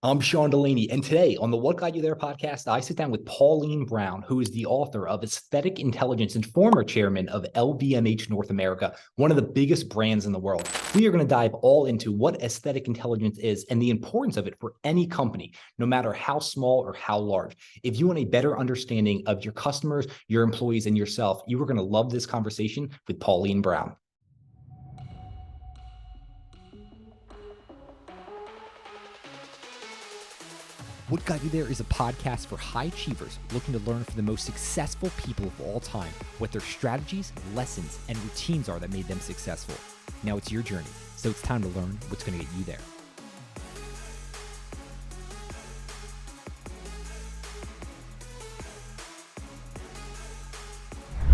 I'm Sean Delaney, and today on the What Got You There podcast, I sit down with Pauline Brown, who is the author of Aesthetic Intelligence and former chairman of LVMH North America, one of the biggest brands in the world. We are going to dive all into what aesthetic intelligence is and the importance of it for any company, no matter how small or how large. If you want a better understanding of your customers, your employees, and yourself, you are going to love this conversation with Pauline Brown. What Got You There is a podcast for high achievers looking to learn from the most successful people of all time what their strategies, lessons, and routines are that made them successful. Now it's your journey, so it's time to learn what's going to get you there.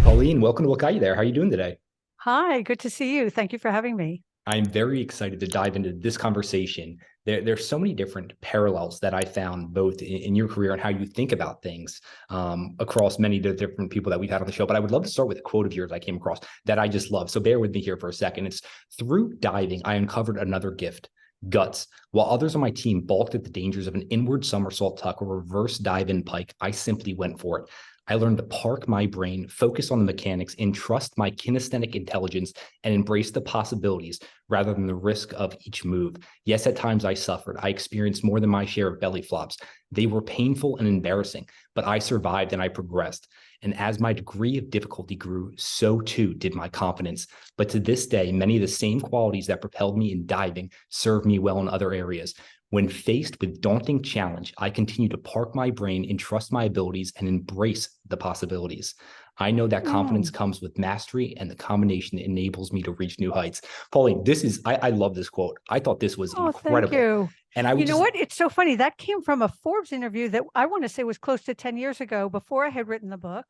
Pauline, welcome to What Got You There. How are you doing today? Hi, good to see you. Thank you for having me. I'm very excited to dive into this conversation. There's so many different parallels that I found both in your career and how you think about things across many different people that we've had on the show. But I would love to start with a quote of yours I came across that I just love. So bear with me here for a second. It's through diving, I uncovered another gift. Guts. While others on my team balked at the dangers of an inward somersault tuck or reverse dive in pike, I simply went for it. I learned to park my brain, focus on the mechanics, and trust my kinesthetic intelligence and embrace the possibilities rather than the risk of each move. Yes, at times I suffered. I experienced more than my share of belly flops. They were painful and embarrassing, but I survived and I progressed. And as my degree of difficulty grew, so too did my confidence. But to this day, many of the same qualities that propelled me in diving serve me well in other areas. When faced with daunting challenge, I continue to park my brain and trust my abilities and embrace the possibilities. I know that confidence comes with mastery, and the combination enables me to reach new heights. Pauline, I love this quote. I thought this was incredible. Thank you. And I You know what? It's so funny. That came from a Forbes interview that I want to say was close to 10 years ago, before I had written the book,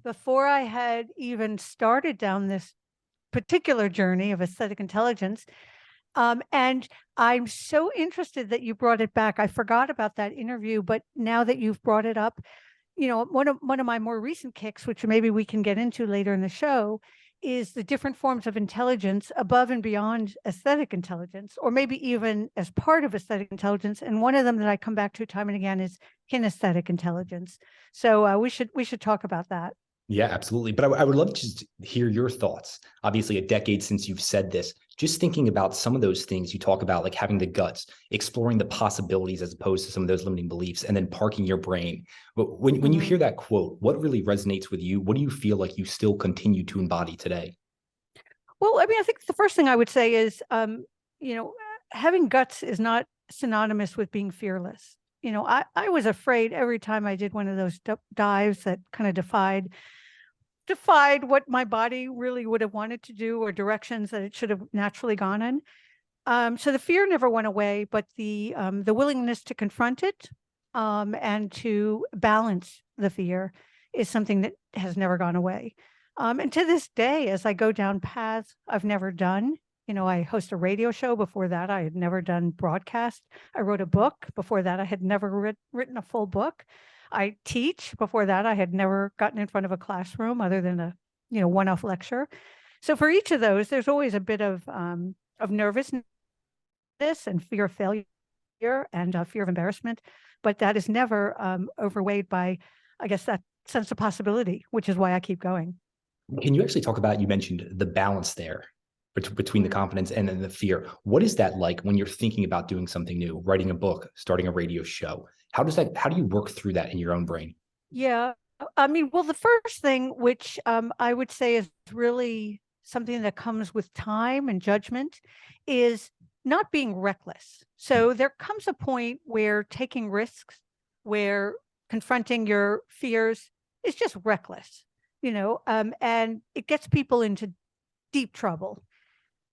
before I had even started down this particular journey of aesthetic intelligence. And I'm so interested that you brought it back. I forgot about that interview, but now that you've brought it up, you know, one of my more recent kicks, which maybe we can get into later in the show, is the different forms of intelligence above and beyond aesthetic intelligence, or maybe even as part of aesthetic intelligence. And one of them that I come back to time and again is kinesthetic intelligence. So we should talk about that. Yeah, absolutely. But I would love to just hear your thoughts. Obviously, a decade since you've said this, just thinking about some of those things you talk about, like having the guts, exploring the possibilities as opposed to some of those limiting beliefs, and then parking your brain. But when you hear that quote, what really resonates with you? What do you feel like you still continue to embody today? Well, I mean, I think the first thing I would say is, having guts is not synonymous with being fearless. I was afraid every time I did one of those dives that kind of defied what my body really would have wanted to do, or directions that it should have naturally gone in. So the fear never went away, but the willingness to confront it and to balance the fear is something that has never gone away. And to this day, as I go down paths I've never done, I host a radio show. Before that, I had never done broadcast. I wrote a book. Before that, I had never written a full book. I teach. Before that, I had never gotten in front of a classroom other than a one-off lecture. So for each of those, there's always a bit of nervousness and fear of failure and fear of embarrassment, but that is never overweighed by, I guess, that sense of possibility, which is why I keep going. Can you actually talk about, you mentioned the balance there between the confidence and then the fear. What is that like when you're thinking about doing something new, writing a book, starting a radio show? How do you work through that in your own brain? Yeah. I mean, well, the first thing, which I would say is really something that comes with time and judgment, is not being reckless. So there comes a point where taking risks, where confronting your fears is just reckless, and it gets people into deep trouble.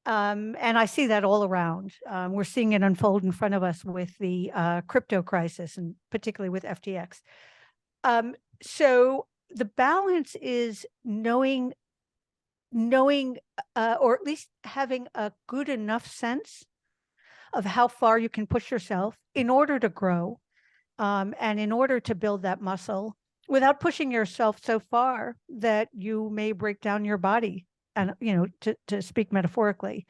And I see that all around. We're seeing it unfold in front of us with the crypto crisis, and particularly with FTX. So the balance is knowing, or at least having a good enough sense of how far you can push yourself in order to grow, and in order to build that muscle without pushing yourself so far that you may break down your body, and to speak metaphorically.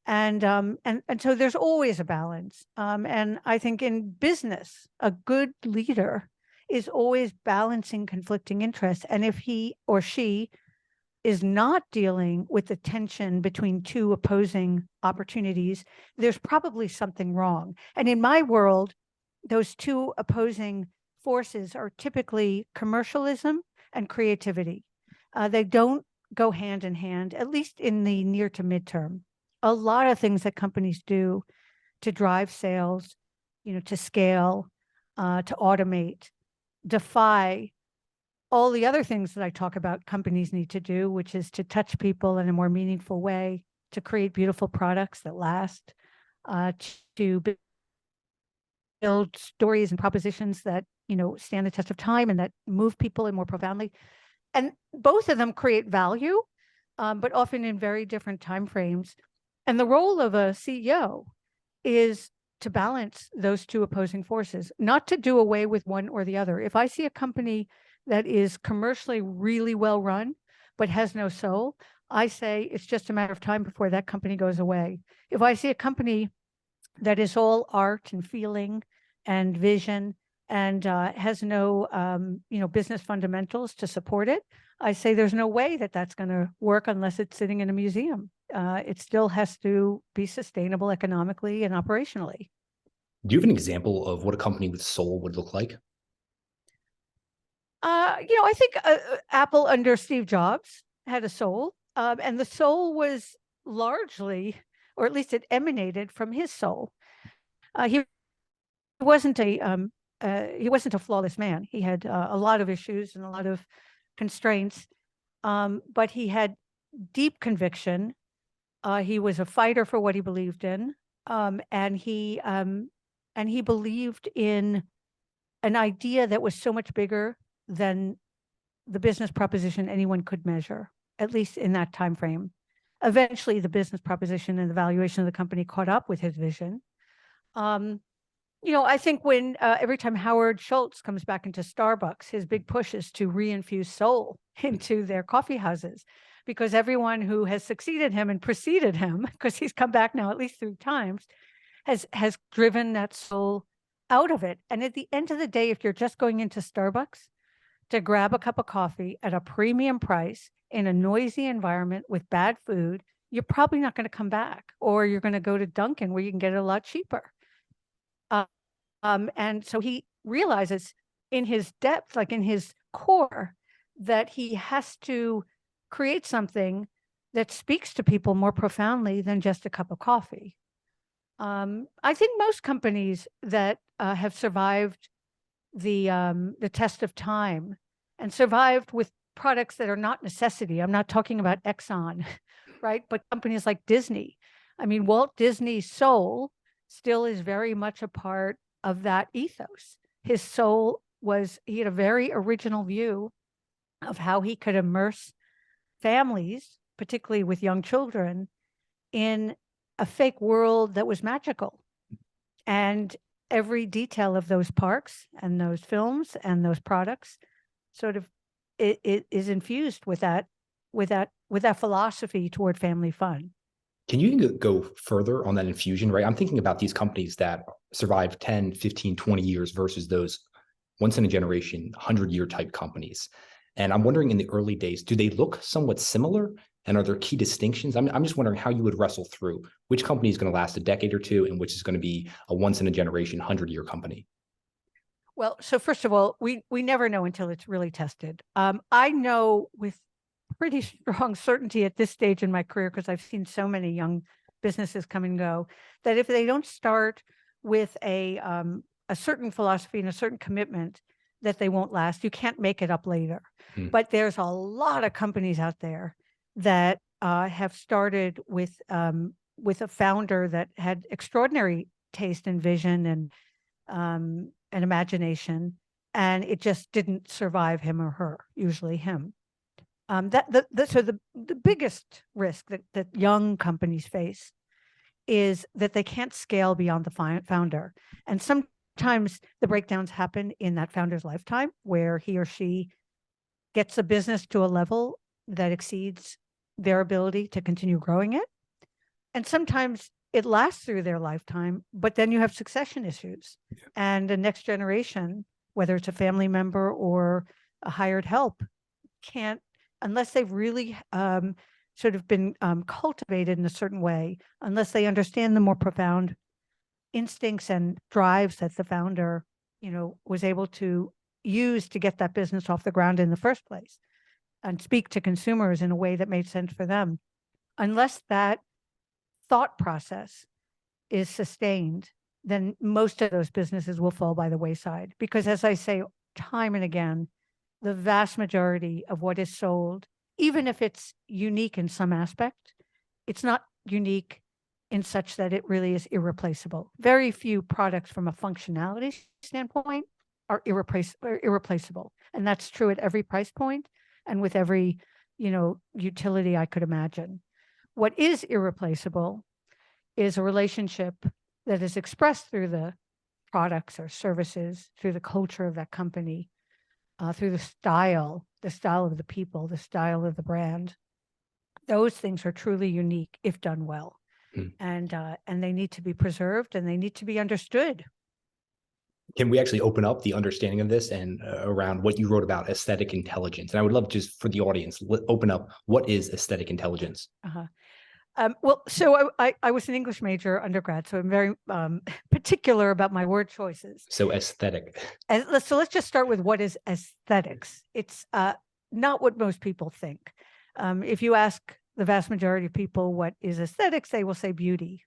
And so there's always a balance. And I think in business, a good leader is always balancing conflicting interests. And if he or she is not dealing with the tension between two opposing opportunities, there's probably something wrong. And in my world, those two opposing forces are typically commercialism and creativity. They don't go hand in hand, at least in the near to midterm. A lot of things that companies do to drive sales, to scale, to automate, defy all the other things that I talk about companies need to do, which is to touch people in a more meaningful way, to create beautiful products that last, to build stories and propositions that, stand the test of time and that move people in more profoundly. And both of them create value, but often in very different timeframes. And the role of a CEO is to balance those two opposing forces, not to do away with one or the other. If I see a company that is commercially really well run, but has no soul, I say it's just a matter of time before that company goes away. If I see a company that is all art and feeling and vision and has no, business fundamentals to support it, I say there's no way that that's going to work unless it's sitting in a museum. It still has to be sustainable economically and operationally. Do you have an example of what a company with soul would look like? I think Apple under Steve Jobs had a soul, and the soul was largely, or at least it emanated from his soul. He wasn't a flawless man. He had a lot of issues and a lot of constraints, but he had deep conviction. He was a fighter for what he believed in, and he believed in an idea that was so much bigger than the business proposition anyone could measure, at least in that time frame. Eventually, the business proposition and the valuation of the company caught up with his vision. I think when every time Howard Schultz comes back into Starbucks, his big push is to reinfuse soul into their coffee houses, because everyone who has succeeded him and preceded him, because he's come back now at least 3 times, has driven that soul out of it. And at the end of the day, if you're just going into Starbucks to grab a cup of coffee at a premium price in a noisy environment with bad food, you're probably not going to come back, or you're going to go to Dunkin' where you can get it a lot cheaper. And so he realizes in his depth, like in his core, that he has to create something that speaks to people more profoundly than just a cup of coffee. I think most companies that have survived the test of time and survived with products that are not necessity. I'm not talking about Exxon, right? But companies like Disney. I mean, Walt Disney's soul still is very much a part of that ethos. His soul was, he had a very original view of how he could immerse families, particularly with young children, in a fake world that was magical. And every detail of those parks and those films and those products sort of it is infused with that philosophy toward family fun. Can you go further on that infusion, right? I'm thinking about these companies that survive 10, 15, 20 years versus those once in a generation, 100-year type companies. And I'm wondering, in the early days, do they look somewhat similar? And are there key distinctions? I'm just wondering how you would wrestle through which company is going to last a decade or two and which is going to be a once in a generation, 100-year company. Well, so first of all, we never know until it's really tested. I know with pretty strong certainty at this stage in my career, because I've seen so many young businesses come and go, that if they don't start with a certain philosophy and a certain commitment, that they won't last. You can't make it up later. But there's a lot of companies out there that have started with a founder that had extraordinary taste and vision and imagination, and it just didn't survive him or her, usually him. So the biggest risk that young companies face is that they can't scale beyond the founder. And sometimes the breakdowns happen in that founder's lifetime, where he or she gets a business to a level that exceeds their ability to continue growing it. And sometimes it lasts through their lifetime, but then you have succession issues. And the next generation, whether it's a family member or a hired help, can't, unless they've really sort of been cultivated in a certain way, unless they understand the more profound instincts and drives that the founder, was able to use to get that business off the ground in the first place and speak to consumers in a way that made sense for them. Unless that thought process is sustained, then most of those businesses will fall by the wayside. Because as I say time and again, the vast majority of what is sold, even if it's unique in some aspect, it's not unique in such that it really is irreplaceable. Very few products from a functionality standpoint are irreplaceable. And that's true at every price point and with every, utility I could imagine. What is irreplaceable is a relationship that is expressed through the products or services, through the culture of that company, through the style of the people, the style of the brand. Those things are truly unique if done well. And they need to be preserved and they need to be understood. Can we actually open up the understanding of this and around what you wrote about aesthetic intelligence? And I would love just for the audience, open up, what is aesthetic intelligence? Well, so I was an English major undergrad, so I'm very particular about my word choices. So aesthetic. So let's just start with what is aesthetics. It's not what most people think. If you ask the vast majority of people what is aesthetics, they will say beauty.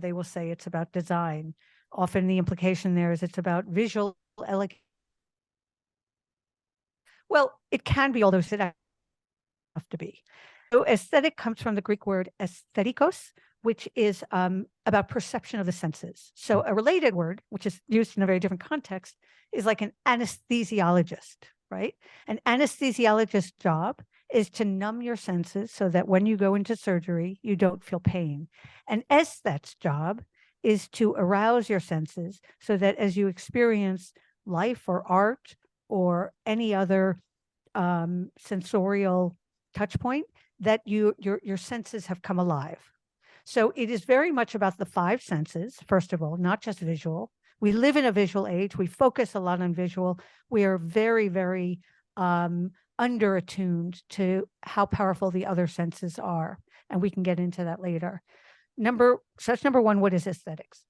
They will say it's about design. Often the implication there is it's about visual elegance. Well, it can be, although it doesn't have to be. So aesthetic comes from the Greek word aesthetikos, which is about perception of the senses. So a related word, which is used in a very different context, is like an anesthesiologist, right? An anesthesiologist's job is to numb your senses so that when you go into surgery, you don't feel pain. An aesthet's job is to arouse your senses so that as you experience life or art or any other sensorial touch point, that your senses have come alive. So it is very much about the five senses, first of all, not just visual. We live in a visual age. We focus a lot on visual. We are very, very under attuned to how powerful the other senses are. And we can get into that later. That's number one, what is aesthetics?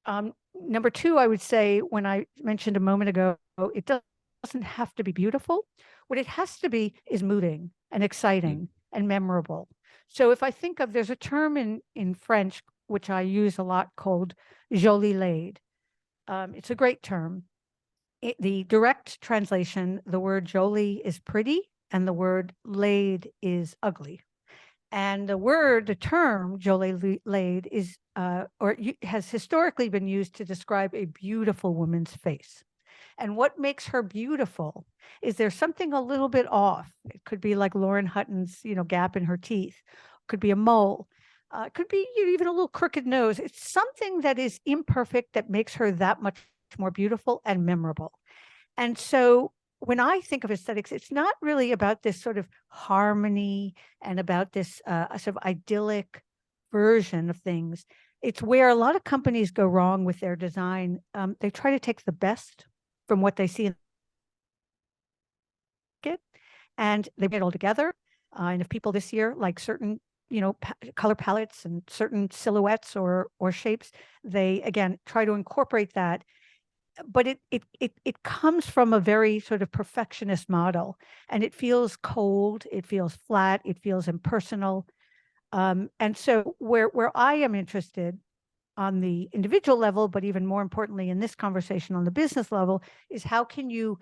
Number two, I would say, when I mentioned a moment ago, it doesn't have to be beautiful. What it has to be is moving and exciting and memorable. So if I think of, there's a term in French, which I use a lot, called joli laid. It's a great term. The direct translation, the word joli is pretty and the word laid is ugly. And the term joli laid is, has historically been used to describe a beautiful woman's face. And what makes her beautiful is there's something a little bit off. It could be like Lauren Hutton's, gap in her teeth. It could be a mole. It could be even a little crooked nose. It's something that is imperfect that makes her that much more beautiful and memorable. And so when I think of aesthetics, it's not really about this sort of harmony and about this sort of idyllic version of things. It's where a lot of companies go wrong with their design. They try to take the best from what they see in it, and they put it all together. And if people this year like certain, color palettes and certain silhouettes or shapes, they again try to incorporate that. But it comes from a very sort of perfectionist model, and it feels cold, it feels flat, it feels impersonal. And so where I am interested on the individual level, but even more importantly in this conversation on the business level, is how can you,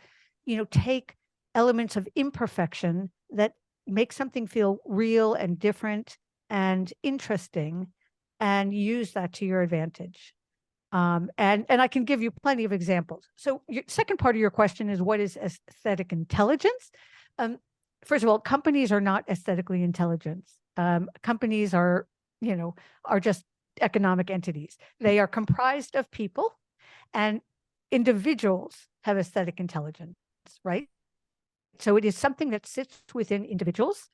take elements of imperfection that make something feel real and different and interesting and use that to your advantage. And I can give you plenty of examples. So your second part of your question is, what is aesthetic intelligence? First of all, companies are not aesthetically intelligent. Companies are just economic entities. They are comprised of people, and individuals have aesthetic intelligence, right? So it is something that sits within individuals.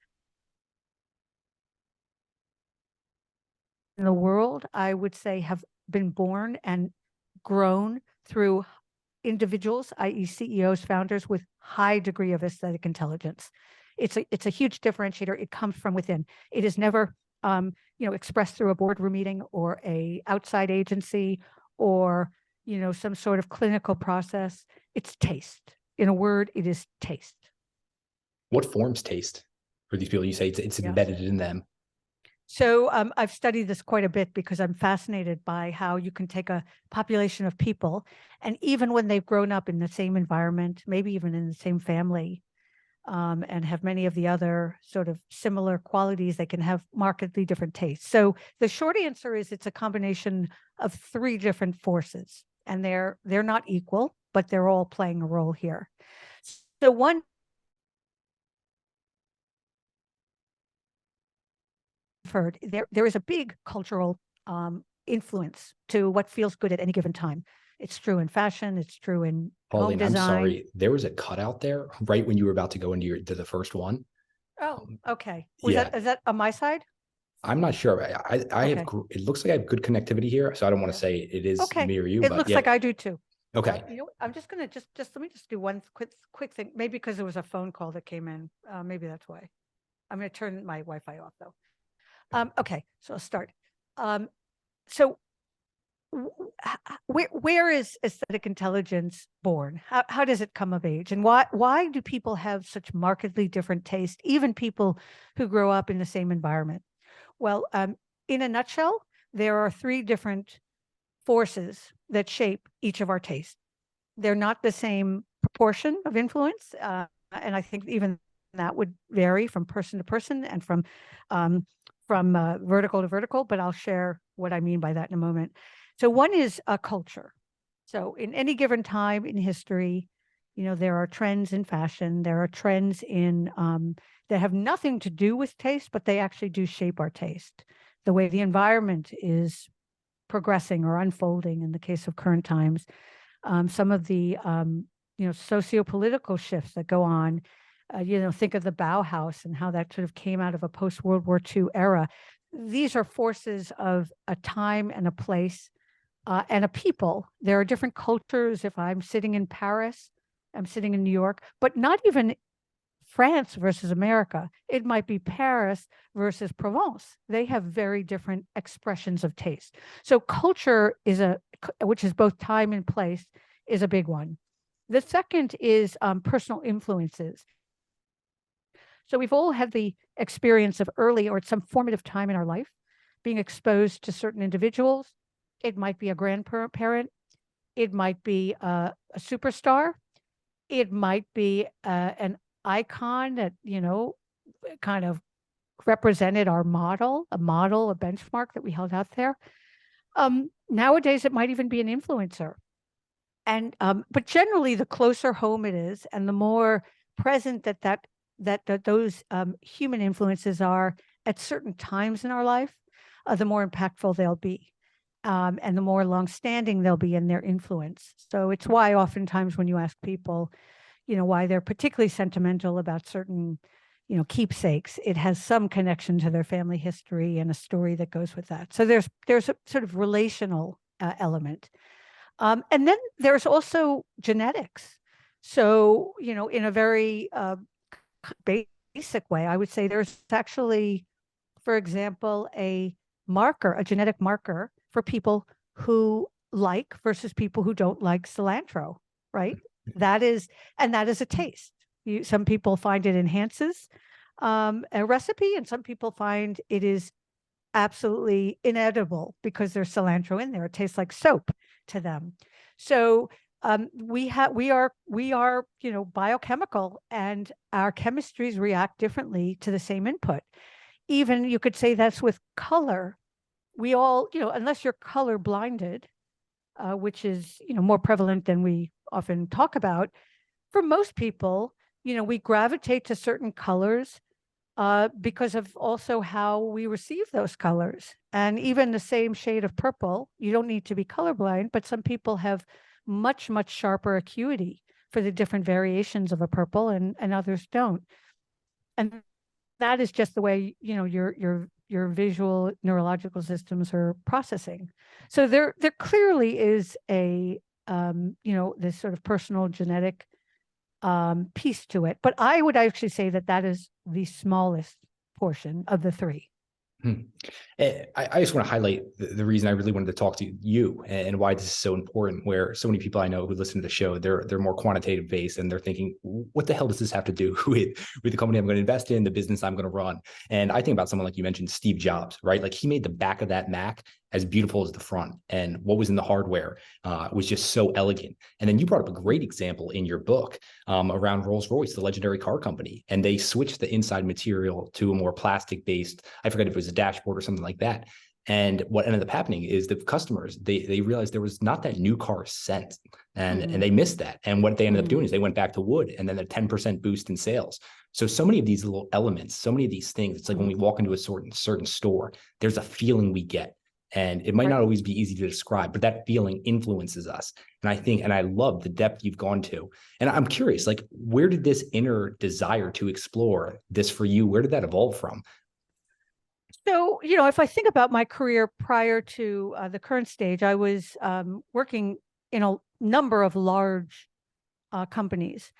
the world, I would say, have been born and grown through individuals, i.e. CEOs, founders with high degree of aesthetic intelligence. It's a huge differentiator. It comes from within. It is never expressed through a boardroom meeting or a outside agency or some sort of clinical process. It's taste. In a word, it is taste. What forms taste for these people? You say it's embedded in them. So I've studied this quite a bit because I'm fascinated by how you can take a population of people, and even when they've grown up in the same environment, maybe even in the same family, and have many of the other sort of similar qualities, they can have markedly different tastes. So the short answer is it's a combination of three different forces, and they're not equal, but they're all playing a role here. So one heard there is a big cultural influence to what feels good at any given time. It's true in fashion. It's true in Pauline, home design. I'm sorry. There was a cutout there right when you were about to go into the first one. Oh, okay. Is that on my side? I'm not sure. I Okay. have, it looks like I have good connectivity here. So I don't want to say it is me or you, It but looks like I do too. Okay. I'm just going to let me just do one quick thing. Maybe because there was a phone call that came in. Maybe that's why. I'm going to turn my Wi-Fi off though. Okay, so I'll start. So where is aesthetic intelligence born? How does it come of age? And why do people have such markedly different taste, even people who grow up in the same environment? Well, in a nutshell, there are three different forces that shape each of our tastes. They're not the same proportion of influence, and I think even that would vary from person to person and from vertical to vertical, but I'll share what I mean by that in a moment. So one is a culture. So in any given time in history, there are trends in fashion, there are trends in that have nothing to do with taste, but they actually do shape our taste. The way the environment is progressing or unfolding in the case of current times, some of the socio-political shifts that go on. Think of the Bauhaus and how that sort of came out of a post-World War II era. These are forces of a time and a place and a people. There are different cultures. If I'm sitting in Paris, I'm sitting in New York, but not even France versus America. It might be Paris versus Provence. They have very different expressions of taste. So culture which is both time and place, is a big one. The second is personal influences. So we've all had the experience of early or at some formative time in our life being exposed to certain individuals. It might be a grandparent. It might be a superstar. It might be an icon that, kind of represented our model, a benchmark that we held out there. Nowadays, it might even be an influencer. And but generally, the closer home it is, and the more present that those human influences are at certain times in our life, the more impactful they'll be, and the more longstanding they'll be in their influence. So it's why oftentimes when you ask people, why they're particularly sentimental about certain, keepsakes, it has some connection to their family history and a story that goes with that. So there's a sort of relational element. And then there's also genetics. So, in a very basic way, I would say there's actually, for example, a genetic marker for people who like versus people who don't like cilantro, right? That is a taste. Some people find it enhances a recipe, and some people find it is absolutely inedible because there's cilantro in there. It tastes like soap to them. So we are biochemical, and our chemistries react differently to the same input. Even you could say that's with color. We all, unless you're color blinded, which is more prevalent than we often talk about, for most people, we gravitate to certain colors because of also how we receive those colors. And even the same shade of purple, you don't need to be colorblind, but some people have much, much sharper acuity for the different variations of a purple, and others don't. And that is just the way, your your visual neurological systems are processing. So there clearly is a this sort of personal genetic piece to it. But I would actually say that that is the smallest portion of the three. I just want to highlight the reason I really wanted to talk to you and why this is so important, where so many people I know who listen to the show, they're more quantitative based, and they're thinking, what the hell does this have to do with the company I'm going to invest in, the business I'm going to run? And I think about someone like you mentioned, Steve Jobs, right? Like he made the back of that Mac as beautiful as the front, and what was in the hardware was just so elegant. And then you brought up a great example in your book around Rolls-Royce, the legendary car company, and they switched the inside material to a more plastic-based, I forget if it was a dashboard or something like that. And what ended up happening is the customers, they realized there was not that new car scent, and they missed that. And what they ended up doing is they went back to wood, and then a 10% boost in sales. So many of these little elements, so many of these things, it's like when we walk into a certain store, there's a feeling we get. And it might not always be easy to describe, but that feeling influences us. And I think, and I love the depth you've gone to. And I'm curious, like, where did this inner desire to explore this for you, where did that evolve from? So, if I think about my career prior to the current stage, I was working in a number of large companies.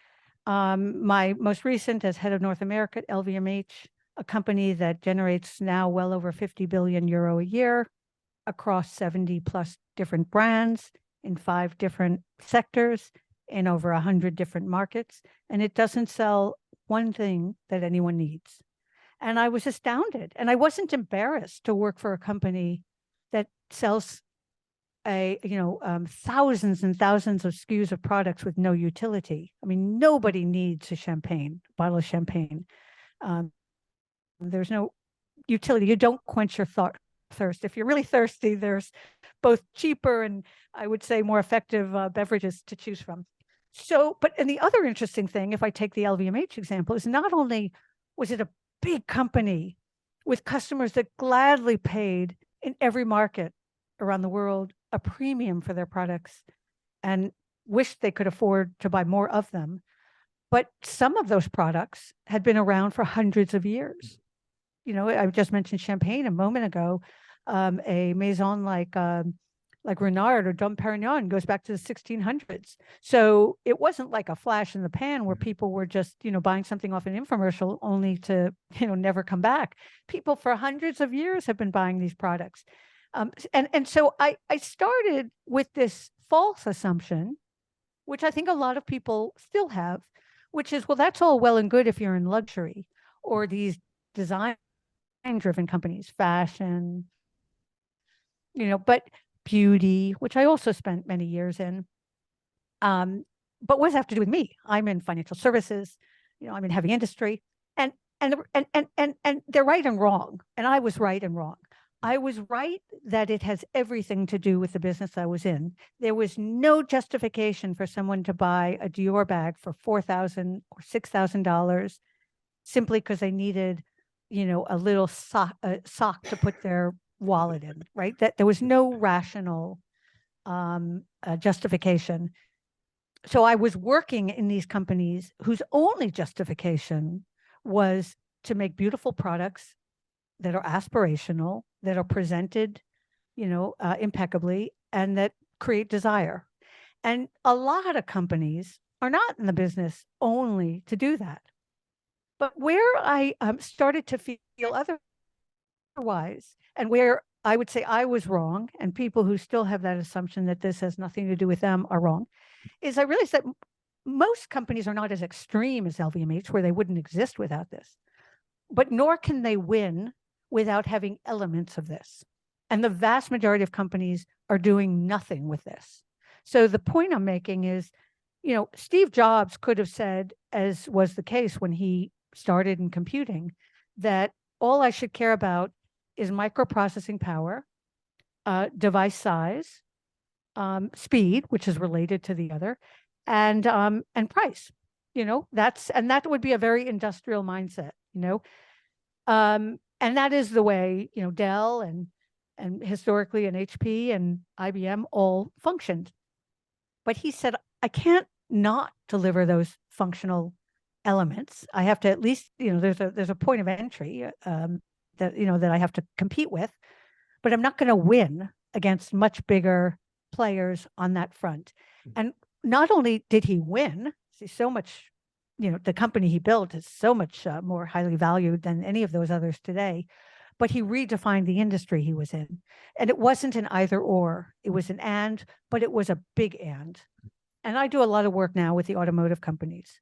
My most recent as head of North America at LVMH, a company that generates now well over 50 billion euro a year across 70 plus different brands in 5 different sectors in over 100 different markets. And it doesn't sell one thing that anyone needs. And I was astounded. And I wasn't embarrassed to work for a company that sells thousands and thousands of SKUs of products with no utility. I mean, nobody needs a bottle of champagne. There's no utility. You don't quench your thirst. If you're really thirsty, there's both cheaper and I would say more effective beverages to choose from. And the other interesting thing, if I take the LVMH example, is not only was it a big company with customers that gladly paid in every market around the world a premium for their products and wished they could afford to buy more of them, but some of those products had been around for hundreds of years. I just mentioned champagne a moment ago. A maison like Renard or Dom Perignon goes back to the 1600s. So it wasn't like a flash in the pan where people were just, buying something off an infomercial only to, never come back. People for hundreds of years have been buying these products. So I started with this false assumption, which I think a lot of people still have, which is, well, that's all well and good if you're in luxury or these design-driven companies, fashion, but beauty, which I also spent many years in. But what does that have to do with me? I'm in financial services, I'm in heavy industry, and they're right and wrong. And I was right and wrong. I was right that it has everything to do with the business I was in. There was no justification for someone to buy a Dior bag for $4,000 or $6,000 simply because they needed, a little sock to put their wallet in, right? That there was no rational justification. So I was working in these companies whose only justification was to make beautiful products that are aspirational, that are presented, impeccably, and that create desire. And a lot of companies are not in the business only to do that. But where I started to feel otherwise, and where I would say I was wrong, and people who still have that assumption that this has nothing to do with them are wrong, is I realized that most companies are not as extreme as LVMH, where they wouldn't exist without this, but nor can they win without having elements of this. And the vast majority of companies are doing nothing with this. So the point I'm making is, Steve Jobs could have said, as was the case when he started in computing, that all I should care about is microprocessing power, device size, speed, which is related to the other, and price. That would be a very industrial mindset. And that is the way Dell and historically and HP and IBM all functioned. But he said, I can't not deliver those functional elements. I have to at least, there's a point of entry. that, that I have to compete with, but I'm not going to win against much bigger players on that front. And not only did he win, see, so much, the company he built is so much more highly valued than any of those others today, but he redefined the industry he was in. And it wasn't an either or, it was an and, but it was a big and. And I do a lot of work now with the automotive companies,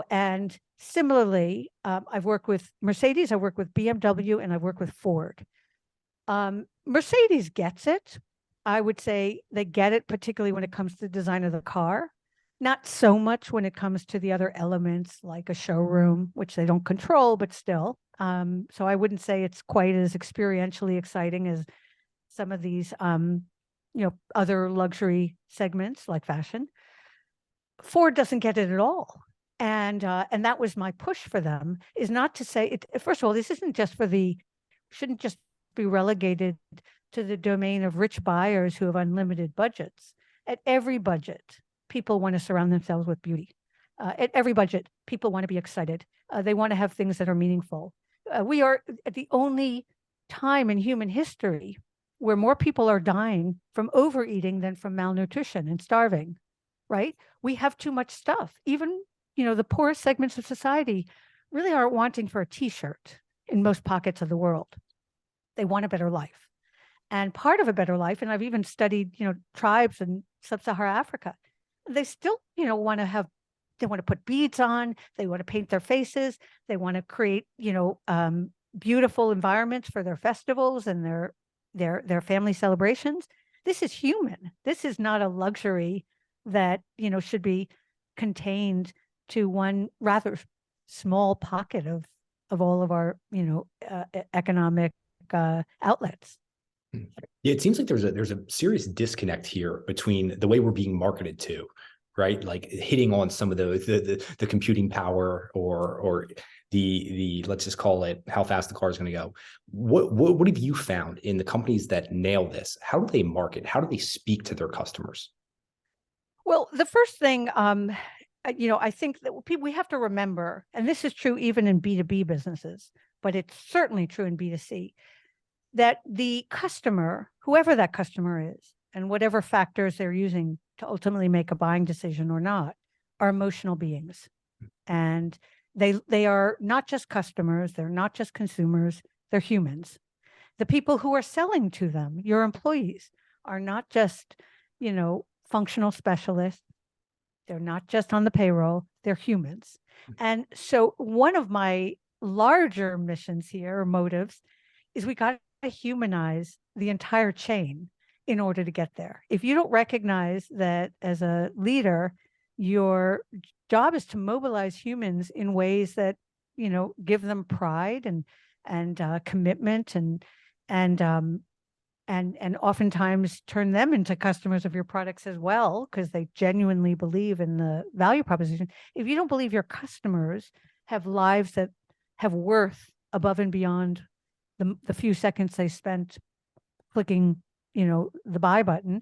and similarly, I've worked with Mercedes, I work with BMW, and I've worked with Ford. Mercedes gets it. I would say they get it, particularly when it comes to the design of the car. Not so much when it comes to the other elements like a showroom, which they don't control, but still. So I wouldn't say it's quite as experientially exciting as some of these, other luxury segments like fashion. Ford doesn't get it at all. And that was my push for them, is not to say it. First of all, this isn't just shouldn't just be relegated to the domain of rich buyers who have unlimited budgets. At every budget, people want to surround themselves with beauty. At every budget, people want to be excited. They want to have things that are meaningful. We are at the only time in human history where more people are dying from overeating than from malnutrition and starving, right? We have too much stuff. Even, the poorest segments of society really aren't wanting for a t-shirt in most pockets of the world. They want a better life. And part of a better life, and I've even studied, tribes in sub-Saharan Africa, they still, they want to put beads on, they want to paint their faces, they want to create, beautiful environments for their festivals and their family celebrations. This is human. This is not a luxury that, should be contained to one rather small pocket of all of our, economic outlets. Yeah, it seems like there's a serious disconnect here between the way we're being marketed to, right? Like hitting on some of the computing power or the let's just call it how fast the car is going to go. What have you found in the companies that nail this? How do they market? How do they speak to their customers? Well, the first thing, I think that we have to remember, and this is true even in B2B businesses, but it's certainly true in B2C, that the customer, whoever that customer is, and whatever factors they're using to ultimately make a buying decision or not, are emotional beings. And they are not just customers, they're not just consumers, they're humans. The people who are selling to them, your employees, are not just, functional specialists. They're not just on the payroll, they're humans. And so one of my larger missions here, or motives, is we got to humanize the entire chain in order to get there. If you don't recognize that as a leader, your job is to mobilize humans in ways that, give them pride and commitment and oftentimes turn them into customers of your products as well, because they genuinely believe in the value proposition. If you don't believe your customers have lives that have worth above and beyond the few seconds they spent clicking, the buy button,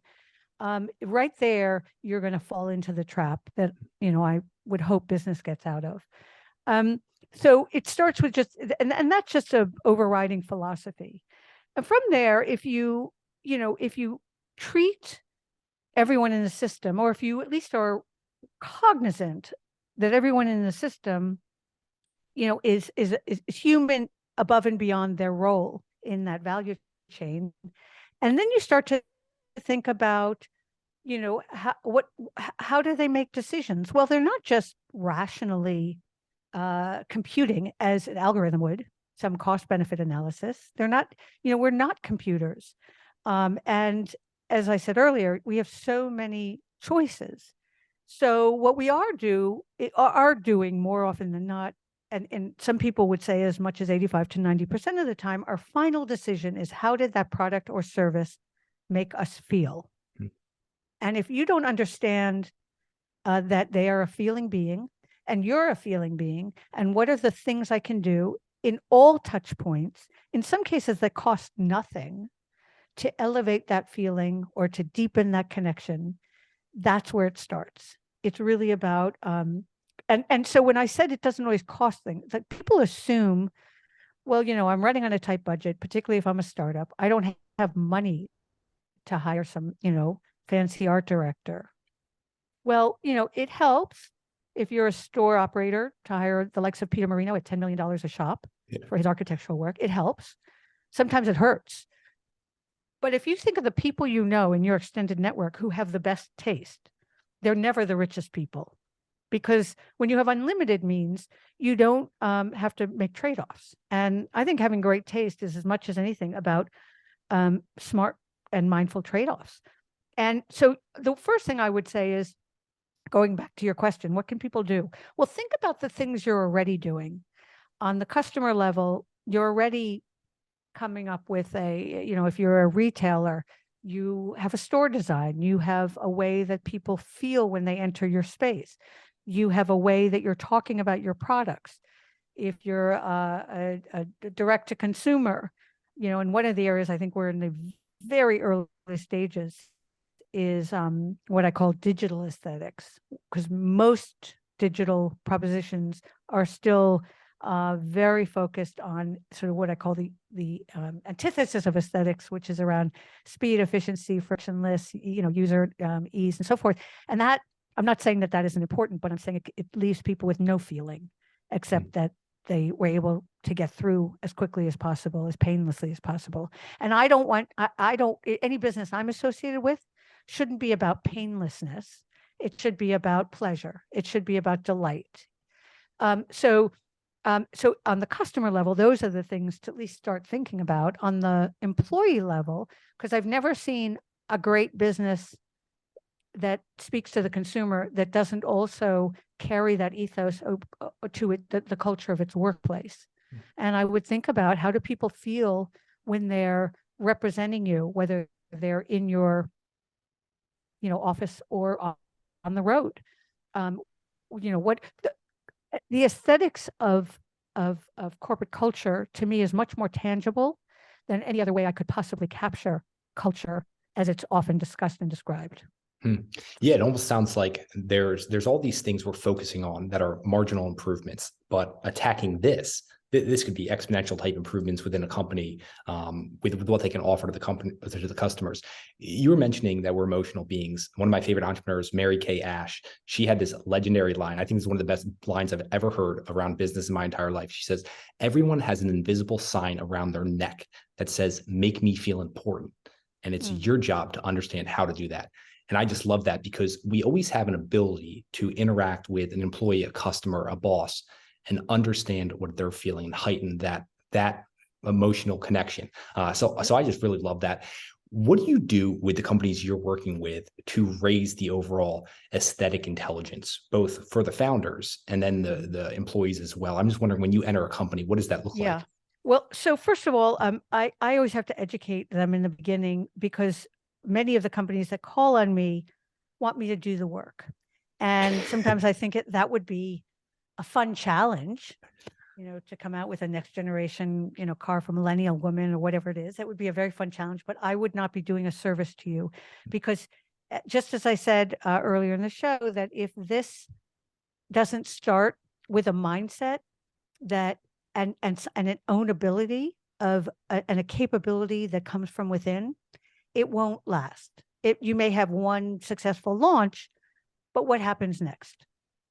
right there, you're going to fall into the trap that, I would hope business gets out of. So it starts with and that's just a overriding philosophy. And from there, if you treat everyone in the system, or if you at least are cognizant that everyone in the system, is human above and beyond their role in that value chain, and then you start to think about, how do they make decisions? Well, they're not just rationally computing as an algorithm would. Some cost benefit analysis. They're not, we're not computers. And as I said earlier, we have so many choices. So what we are doing more often than not, and some people would say as much as 85 to 90% of the time, our final decision is, how did that product or service make us feel? And if you don't understand that they are a feeling being and you're a feeling being, and what are the things I can do in all touch points, in some cases that cost nothing, to elevate that feeling or to deepen that connection, that's where it starts. It's really about, and so when I said it doesn't always cost things, like people assume well, I'm running on a tight budget, particularly if I'm a startup. I don't have money to hire some, fancy art director. Well, it helps if you're a store operator to hire the likes of Peter Marino at $10 million a shop for his architectural work. It helps. Sometimes it hurts. But if you think of the people in your extended network who have the best taste, they're never the richest people. Because when you have unlimited means, you don't have to make trade-offs. And I think having great taste is as much as anything about smart and mindful trade-offs. And so the first thing I would say is, going back to your question, what can people do? Well, think about the things you're already doing. On the customer level, you're already coming up with if you're a retailer, you have a store design, you have a way that people feel when they enter your space. You have a way that you're talking about your products. If you're a direct to consumer, and one of the areas I think we're in the very early stages is what I call digital aesthetics, because most digital propositions are still very focused on sort of what I call the antithesis of aesthetics, which is around speed, efficiency, frictionless, user ease, and so forth. And that, I'm not saying that that isn't important, but I'm saying it leaves people with no feeling, except that they were able to get through as quickly as possible, as painlessly as possible. And I don't any business I'm associated with shouldn't be about painlessness. It should be about pleasure. It should be about delight. So on the customer level, those are the things to at least start thinking about. On the employee level, because I've never seen a great business that speaks to the consumer that doesn't also carry that ethos to it, the culture of its workplace. And I would think about, how do people feel when they're representing you, whether they're in your office or on the road. What the aesthetics of corporate culture to me is much more tangible than any other way I could possibly capture culture as it's often discussed and described. Yeah, it almost sounds like there's all these things we're focusing on that are marginal improvements, but attacking this could be exponential type improvements within a company with what they can offer to the company, to the customers. You were mentioning that we're emotional beings. One of my favorite entrepreneurs, Mary Kay Ash, she had this legendary line. I think it's one of the best lines I've ever heard around business in my entire life. She says, everyone has an invisible sign around their neck that says, make me feel important. And it's your job to understand how to do that. And I just love that, because we always have an ability to interact with an employee, a customer, a boss, and understand what they're feeling and heighten that emotional connection. So I just really love that. What do you do with the companies you're working with to raise the overall aesthetic intelligence, both for the founders and then the employees as well? I'm just wondering, when you enter a company, what does that look like? Well, so first of all, I always have to educate them in the beginning, because many of the companies that call on me want me to do the work. And sometimes I think that would be a fun challenge, to come out with a next generation, car for millennial women or whatever it is. That would be a very fun challenge, but I would not be doing a service to you, because just as I said earlier in the show, that if this doesn't start with a mindset that and an ownability of and a capability that comes from within, it won't last. You may have one successful launch, but what happens next?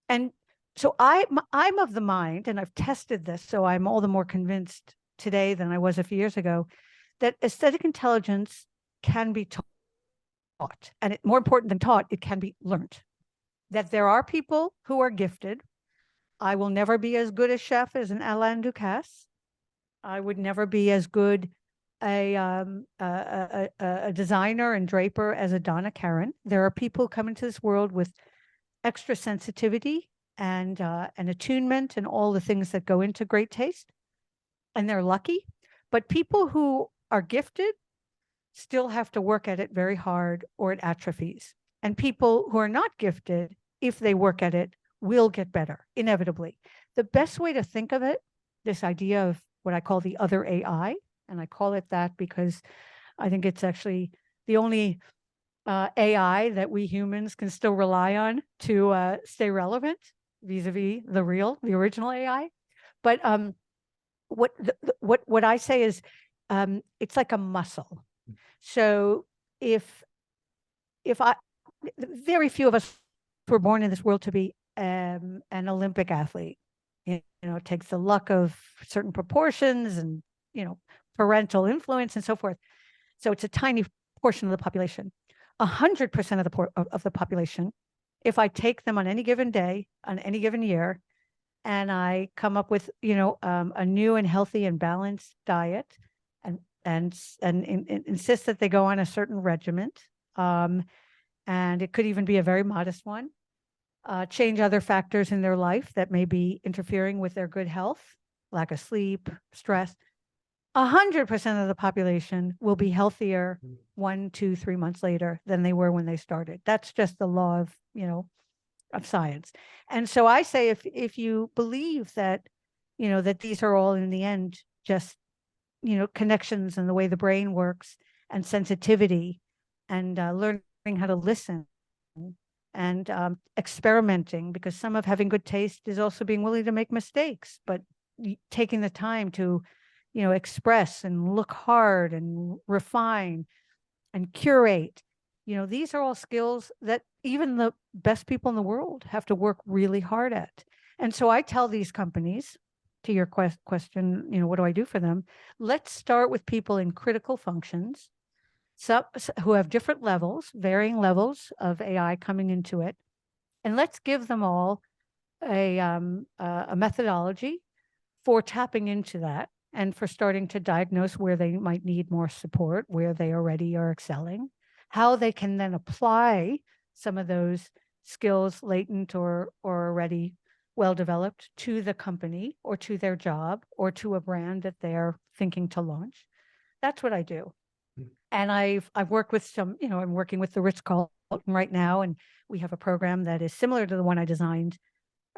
And so I'm of the mind, and I've tested this, so I'm all the more convinced today than I was a few years ago, that aesthetic intelligence can be taught, and more important than taught, it can be learned. That there are people who are gifted. I will never be as good a chef as an Alain Ducasse. I would never be as good a designer and draper as a Donna Karan. There are people who come into this world with extra sensitivity and attunement and all the things that go into great taste, and they're lucky. But people who are gifted still have to work at it very hard, or it atrophies. And people who are not gifted, if they work at it, will get better, inevitably. The best way to think of it, this idea of what I call the other AI, and I call it that because I think it's actually the only AI that we humans can still rely on to stay relevant vis-a-vis the original AI. But what I say is, it's like a muscle. So if very few of us were born in this world to be an Olympic athlete. It takes the luck of certain proportions and, parental influence and so forth. So it's a tiny portion of the population. 100% of the population, if I take them on any given day, on any given year, and I come up with, a new and healthy and balanced diet, and insist that they go on a certain regiment, and it could even be a very modest one, change other factors in their life that may be interfering with their good health, lack of sleep, stress. 100% of the population will be healthier 1, 2, 3 months later than they were when they started. That's just the law of, of science. And so I say, if you believe that, that these are all in the end just, connections and the way the brain works and sensitivity and learning how to listen and experimenting, because some of having good taste is also being willing to make mistakes, but taking the time to, express and look hard and refine and curate. These are all skills that even the best people in the world have to work really hard at. And so I tell these companies, to your question, what do I do for them? Let's start with people in critical functions, who have different levels, varying levels of AI coming into it. And let's give them all a methodology for tapping into that and for starting to diagnose where they might need more support, where they already are excelling, how they can then apply some of those skills, latent or already well-developed, to the company or to their job or to a brand that they're thinking to launch. That's what I do. And I've worked with some, I'm working with the Ritz-Carlton right now, and we have a program that is similar to the one I designed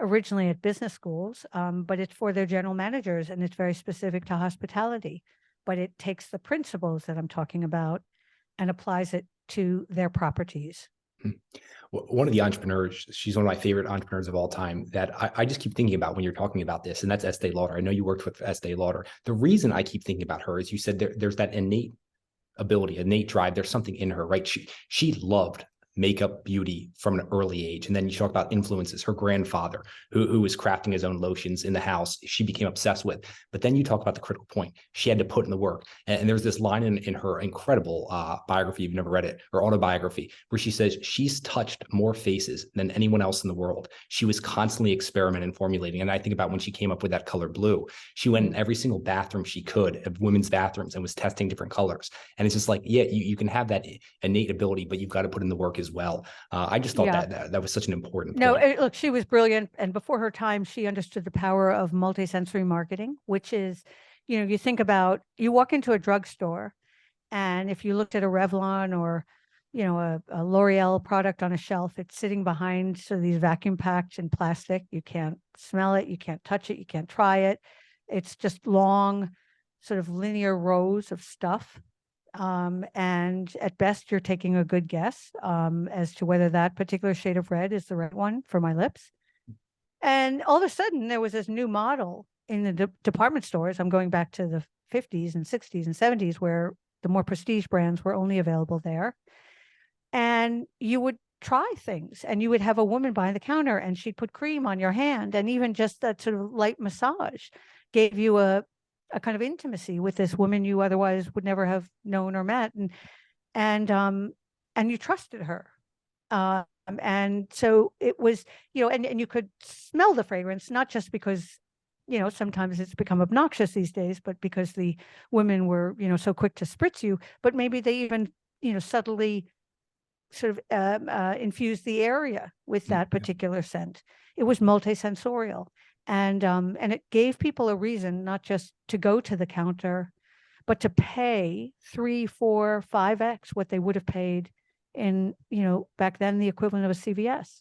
originally at business schools, but it's for their general managers, and it's very specific to hospitality. But it takes the principles that I'm talking about and applies it to their properties. One of the entrepreneurs, she's one of my favorite entrepreneurs of all time, that I just keep thinking about when you're talking about this, and that's Estée Lauder. I know you worked with Estée Lauder. The reason I keep thinking about her is, you said there's that innate ability, innate drive. There's something in her, right? She loved makeup, beauty from an early age. And then you talk about influences. Her grandfather, who was crafting his own lotions in the house, she became obsessed with. But then you talk about the critical point. She had to put in the work. And there's this line in her incredible biography, you've never read it, or autobiography, where she says she's touched more faces than anyone else in the world. She was constantly experimenting and formulating. And I think about when she came up with that color blue, she went in every single bathroom she could, of women's bathrooms, and was testing different colors. And it's just like, yeah, you can have that innate ability, but you've got to put in the work as well. I just thought that was such an important point. Look, she was brilliant. And before her time, she understood the power of multisensory marketing, which is, you think about, you walk into a drugstore, and if you looked at a Revlon or, a L'Oreal product on a shelf, it's sitting behind sort of these vacuum packed in plastic. You can't smell it. You can't touch it. You can't try it. It's just long, sort of linear rows of stuff. And at best, you're taking a good guess as to whether that particular shade of red is the right one for my lips. And all of a sudden, there was this new model in the department stores. I'm going back to the 50s and 60s and 70s, where the more prestige brands were only available there. And you would try things, and you would have a woman behind the counter, and she'd put cream on your hand. And even just that sort of light massage gave you a kind of intimacy with this woman you otherwise would never have known or met, and you trusted her, and so it was, and you could smell the fragrance, not just because sometimes it's become obnoxious these days, but because the women were so quick to spritz you, but maybe they even subtly sort of infused the area with that particular scent. It was multisensorial. And it gave people a reason not just to go to the counter, but to pay 3, 4, 5x what they would have paid in, back then, the equivalent of a CVS.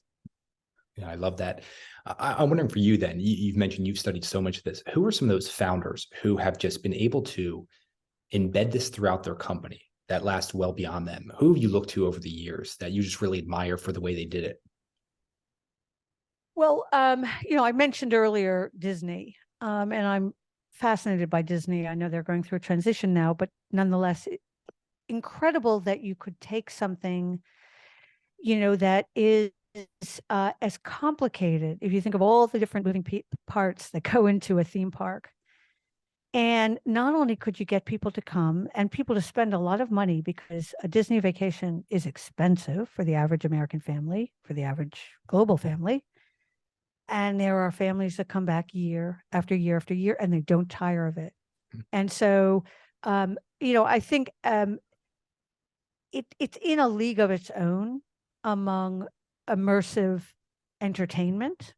Yeah, I love that. I'm wondering for you then, you've mentioned you've studied so much of this. Who are some of those founders who have just been able to embed this throughout their company that lasts well beyond them? Who have you looked to over the years that you just really admire for the way they did it? Well, I mentioned earlier Disney, and fascinated by Disney. I know they're going through a transition now, but nonetheless, incredible that you could take something, that is as complicated, if you think of all the different moving parts that go into a theme park. And not only could you get people to come and people to spend a lot of money, because a Disney vacation is expensive for the average American family, for the average global family. And there are families that come back year after year after year and they don't tire of it. And so, I think it's in a league of its own among immersive entertainment.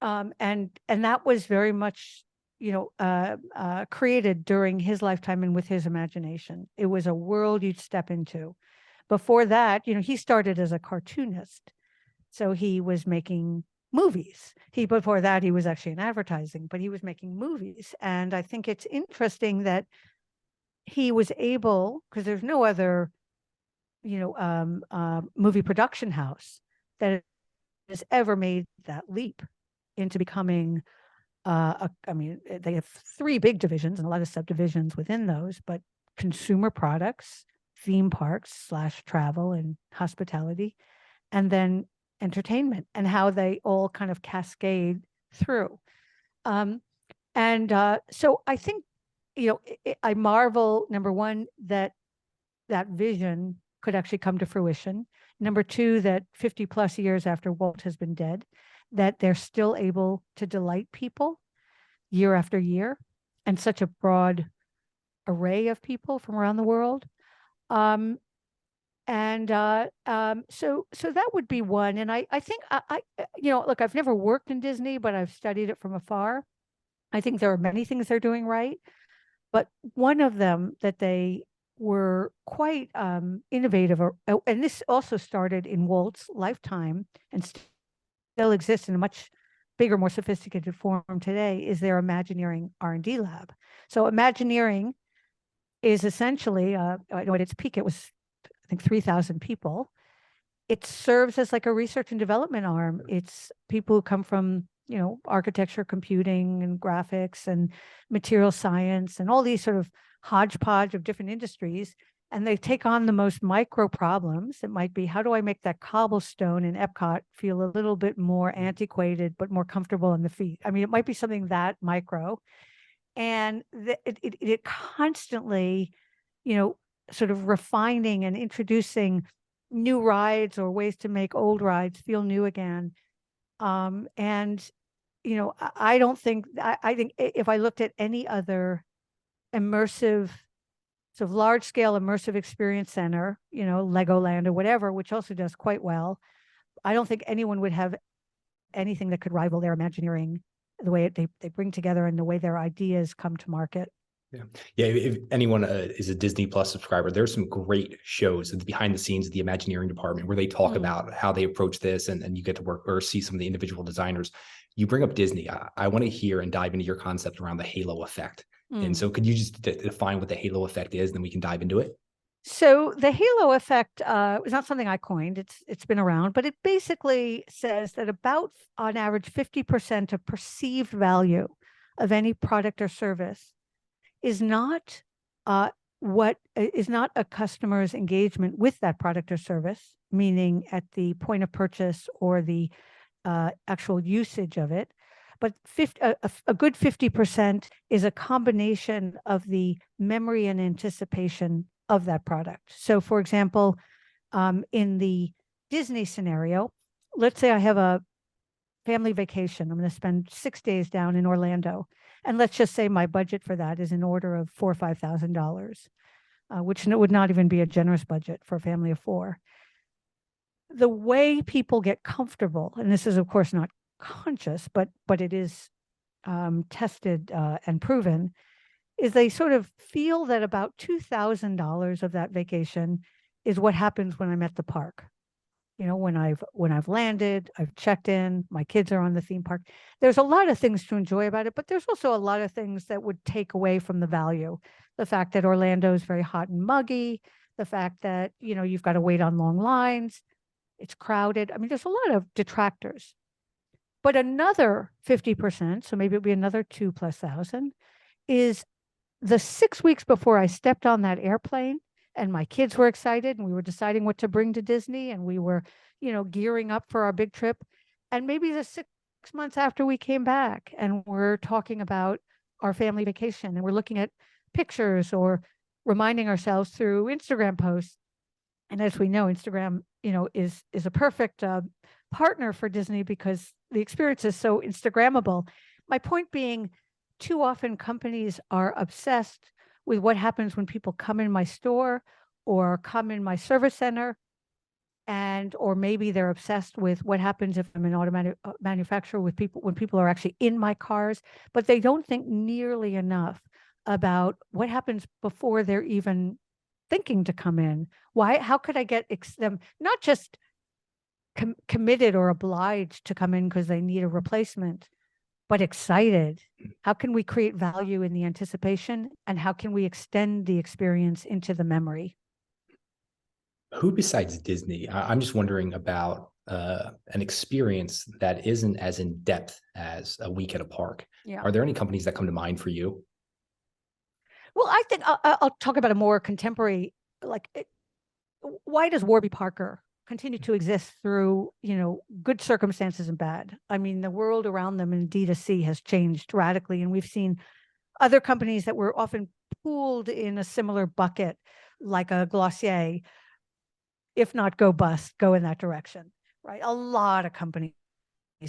And that was very much, created during his lifetime and with his imagination. It was a world you'd step into. Before that, he started as a cartoonist. So he was making movies. Before that, he was actually in advertising, but he was making movies. And I think it's interesting that he was able, because there's no other, movie production house that has ever made that leap into becoming, they have 3 big divisions and a lot of subdivisions within those, but consumer products, theme parks / travel and hospitality, and then entertainment, and how they all kind of cascade through. So I think, I marvel, number one, that vision could actually come to fruition. Number 2, that 50 plus years after Walt has been dead, that they're still able to delight people year after year, and such a broad array of people from around the world. So that would be one. And I think, look, I've never worked in Disney, but I've studied it from afar. I think there are many things they're doing right. But one of them that they were quite innovative, and this also started in Walt's lifetime and still exists in a much bigger, more sophisticated form today, is their Imagineering R&D lab. So Imagineering is essentially, at its peak, it was, I think, 3,000 people. It serves as like a research and development arm. It's people who come from, architecture, computing, and graphics, and material science, and all these sort of hodgepodge of different industries. And they take on the most micro problems. It might be, how do I make that cobblestone in Epcot feel a little bit more antiquated, but more comfortable on the feet? I mean, it might be something that micro. And it constantly, sort of refining and introducing new rides or ways to make old rides feel new again. I don't think, I think if I looked at any other immersive, sort of large scale immersive experience center, Legoland or whatever, which also does quite well, I don't think anyone would have anything that could rival their Imagineering, the way they bring together and the way their ideas come to market. Yeah. If anyone is a Disney Plus subscriber, there's some great shows behind the scenes of the Imagineering department where they talk about how they approach this, and you get to work or see some of the individual designers. You bring up Disney. I want to hear and dive into your concept around the halo effect. And so could you just define what the halo effect is, and then we can dive into it? So the halo effect is not something I coined. It's been around, but it basically says that about, on average, 50% of perceived value of any product or service is not not a customer's engagement with that product or service, meaning at the point of purchase or the actual usage of it. But a good 50% is a combination of the memory and anticipation of that product. So, for example, in the Disney scenario, let's say I have a family vacation. I'm going to spend 6 days down in Orlando. And let's just say my budget for that is in order of $4,000 or $5,000, which would not even be a generous budget for a family of 4. The way people get comfortable, and this is, of course, not conscious, but it is tested and proven, is they sort of feel that about $2,000 of that vacation is what happens when I'm at the park. When I've landed, I've checked in, my kids are on the theme park. There's a lot of things to enjoy about it, but there's also a lot of things that would take away from the value. The fact that Orlando is very hot and muggy, the fact that, you've got to wait on long lines, it's crowded. I mean, there's a lot of detractors. But another 50%, so maybe it'll be another 2,000+, is the 6 weeks before I stepped on that airplane and my kids were excited and we were deciding what to bring to Disney and we were, gearing up for our big trip. And maybe the 6 months after we came back and we're talking about our family vacation and we're looking at pictures or reminding ourselves through Instagram posts. And as we know, Instagram, is a perfect partner for Disney because the experience is so Instagrammable. My point being, too often companies are obsessed with what happens when people come in my store or come in my service center, or maybe they're obsessed with what happens if I'm an automatic manufacturer with people when people are actually in my cars, but they don't think nearly enough about what happens before they're even thinking to come in. Why? How could I get them not just committed or obliged to come in because they need a replacement, but excited? How can we create value in the anticipation, and how can we extend the experience into the memory? Who besides Disney? I'm just wondering about an experience that isn't as in depth as a week at a park. Yeah. Are there any companies that come to mind for you? Well, I think I'll talk about a more contemporary, why does Warby Parker continue to exist through, good circumstances and bad? I mean, the world around them in D2C has changed radically, and we've seen other companies that were often pooled in a similar bucket, like a Glossier, if not go bust, go in that direction, right? A lot of companies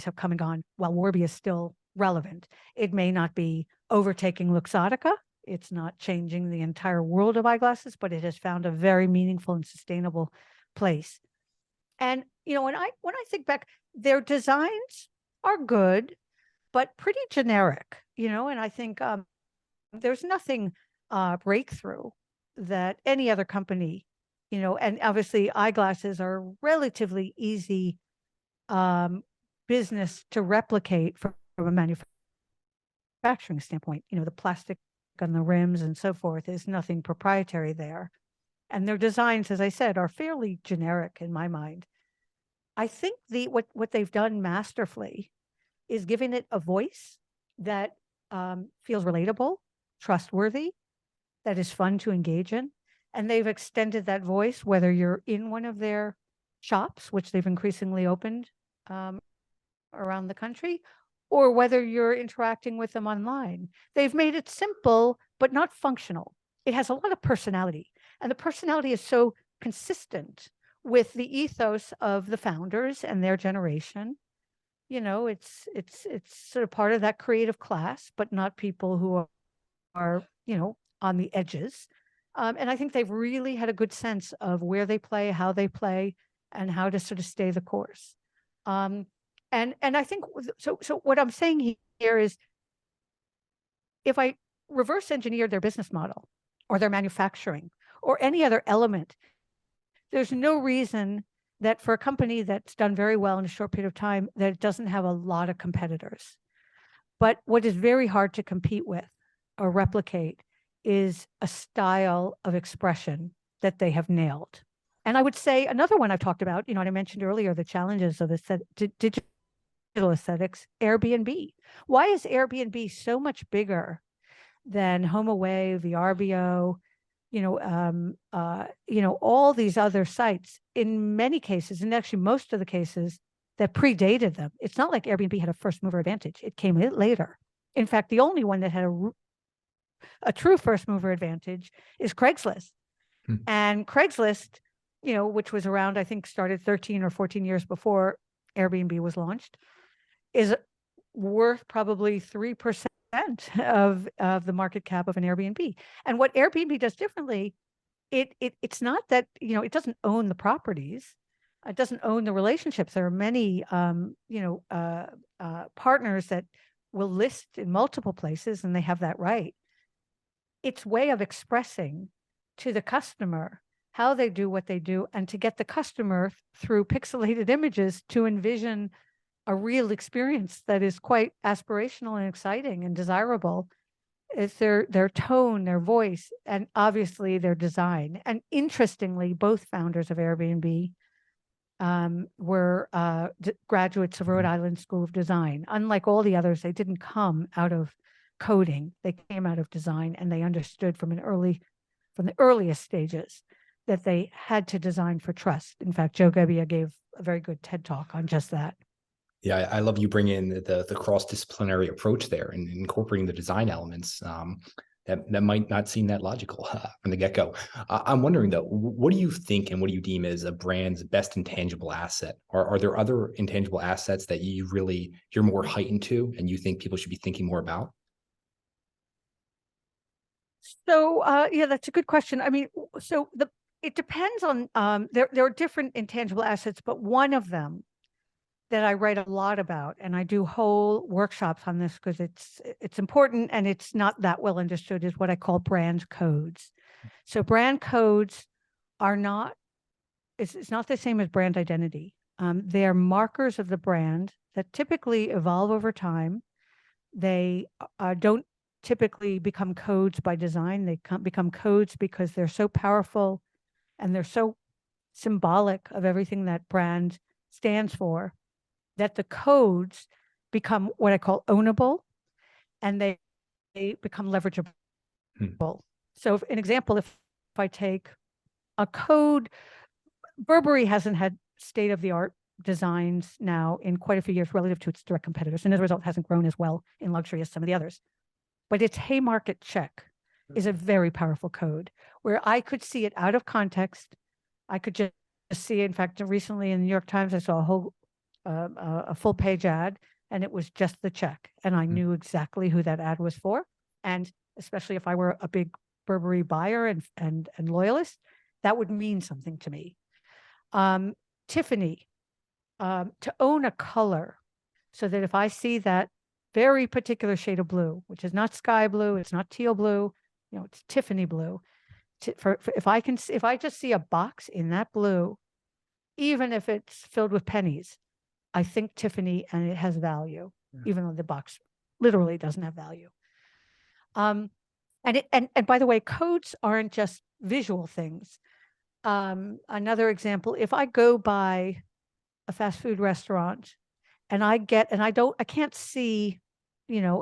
have come and gone while Warby is still relevant. It may not be overtaking Luxottica. It's not changing the entire world of eyeglasses, but it has found a very meaningful and sustainable place. And, when I think back, their designs are good, but pretty generic, and I think there's nothing breakthrough that any other company, and obviously eyeglasses are relatively easy business to replicate from a manufacturing standpoint. The plastic on the rims and so forth is nothing proprietary there. And their designs, as I said, are fairly generic in my mind. I think what they've done masterfully is giving it a voice that feels relatable, trustworthy, that is fun to engage in. And they've extended that voice, whether you're in one of their shops, which they've increasingly opened around the country, or whether you're interacting with them online. They've made it simple, but not functional. It has a lot of personality, and the personality is so consistent with the ethos of the founders and their generation. It's sort of part of that creative class, but not people who are on the edges. And I think they've really had a good sense of where they play, how they play, and how to sort of stay the course. And I think so what I'm saying here is, if I reverse engineer their business model or their manufacturing or any other element, there's no reason that for a company that's done very well in a short period of time, that it doesn't have a lot of competitors. But what is very hard to compete with or replicate is a style of expression that they have nailed. And I would say another one I've talked about, and I mentioned earlier, the challenges of digital aesthetics, Airbnb. Why is Airbnb so much bigger than HomeAway, VRBO, all these other sites in many cases, and actually most of the cases that predated them? It's not like Airbnb had a first mover advantage. It came later. In fact, the only one that had a true first mover advantage is Craigslist. And Craigslist, which was around, I think started 13 or 14 years before Airbnb was launched, is worth probably 3% of the market cap of an Airbnb. And what Airbnb does differently, it's not that, it doesn't own the properties. It doesn't own the relationships. There are many, partners that will list in multiple places, and they have that right. Its way of expressing to the customer how they do what they do, and to get the customer through pixelated images to envision a real experience that is quite aspirational and exciting and desirable, is their tone, their voice, and obviously their design. And interestingly, both founders of Airbnb were graduates of Rhode Island School of Design. Unlike all the others, they didn't come out of coding. They came out of design, and they understood from the earliest stages that they had to design for trust. In fact, Joe Gebbia gave a very good TED talk on just that. Yeah, I love you bring in the cross-disciplinary approach there and incorporating the design elements. That might not seem that logical from the get-go. I'm wondering though, what do you think and what do you deem as a brand's best intangible asset? Are there other intangible assets that you're more heightened to and you think people should be thinking more about? So yeah, that's a good question. I mean, it depends on there are different intangible assets, but one of them that I write a lot about, and I do whole workshops on this because it's important and it's not that well understood, is what I call brand codes. So brand codes are not, it's not the same as brand identity. They are markers of the brand that typically evolve over time. They don't typically become codes by design. They become codes because they're so powerful and they're so symbolic of everything that brand stands for, that the codes become what I call ownable, and they become leverageable. So an example, if I take a code, Burberry hasn't had state-of-the-art designs now in quite a few years relative to its direct competitors, and as a result hasn't grown as well in luxury as some of the others. But its Haymarket check is a very powerful code where I could see it out of context. I could just see it. In fact, recently in the New York Times, I saw a full page ad, and it was just the check. And I knew exactly who that ad was for. And especially if I were a big Burberry buyer and loyalist, that would mean something to me. Tiffany, to own a color so that if I see that very particular shade of blue, which is not sky blue, it's not teal blue, it's Tiffany blue. If I just see a box in that blue, even if it's filled with pennies, I think Tiffany and it has value, even though the box literally doesn't have value. And by the way, codes aren't just visual things. Another example, if I go by a fast food restaurant and I can't see,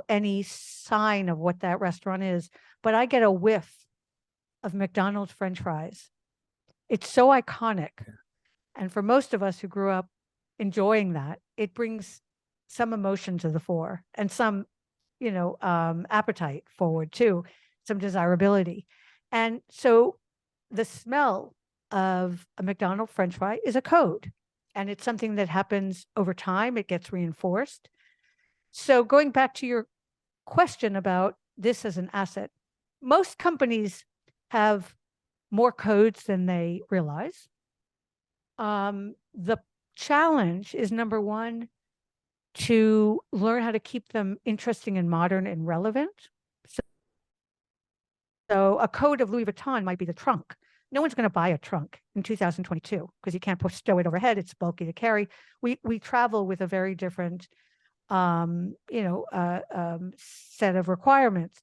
any sign of what that restaurant is, but I get a whiff of McDonald's French fries. It's so iconic. And for most of us who grew up enjoying that, it brings some emotion to the fore and some, appetite forward too, some desirability. And so the smell of a McDonald's French fry is a code, and it's something that happens over time. It gets reinforced. So going back to your question about this as an asset, most companies have more codes than they realize. The challenge is, number one, to learn how to keep them interesting and modern and relevant. So a code of Louis Vuitton might be the trunk. No one's going to buy a trunk in 2022 because you can't stow it overhead. It's bulky to carry. We travel with a very different, set of requirements.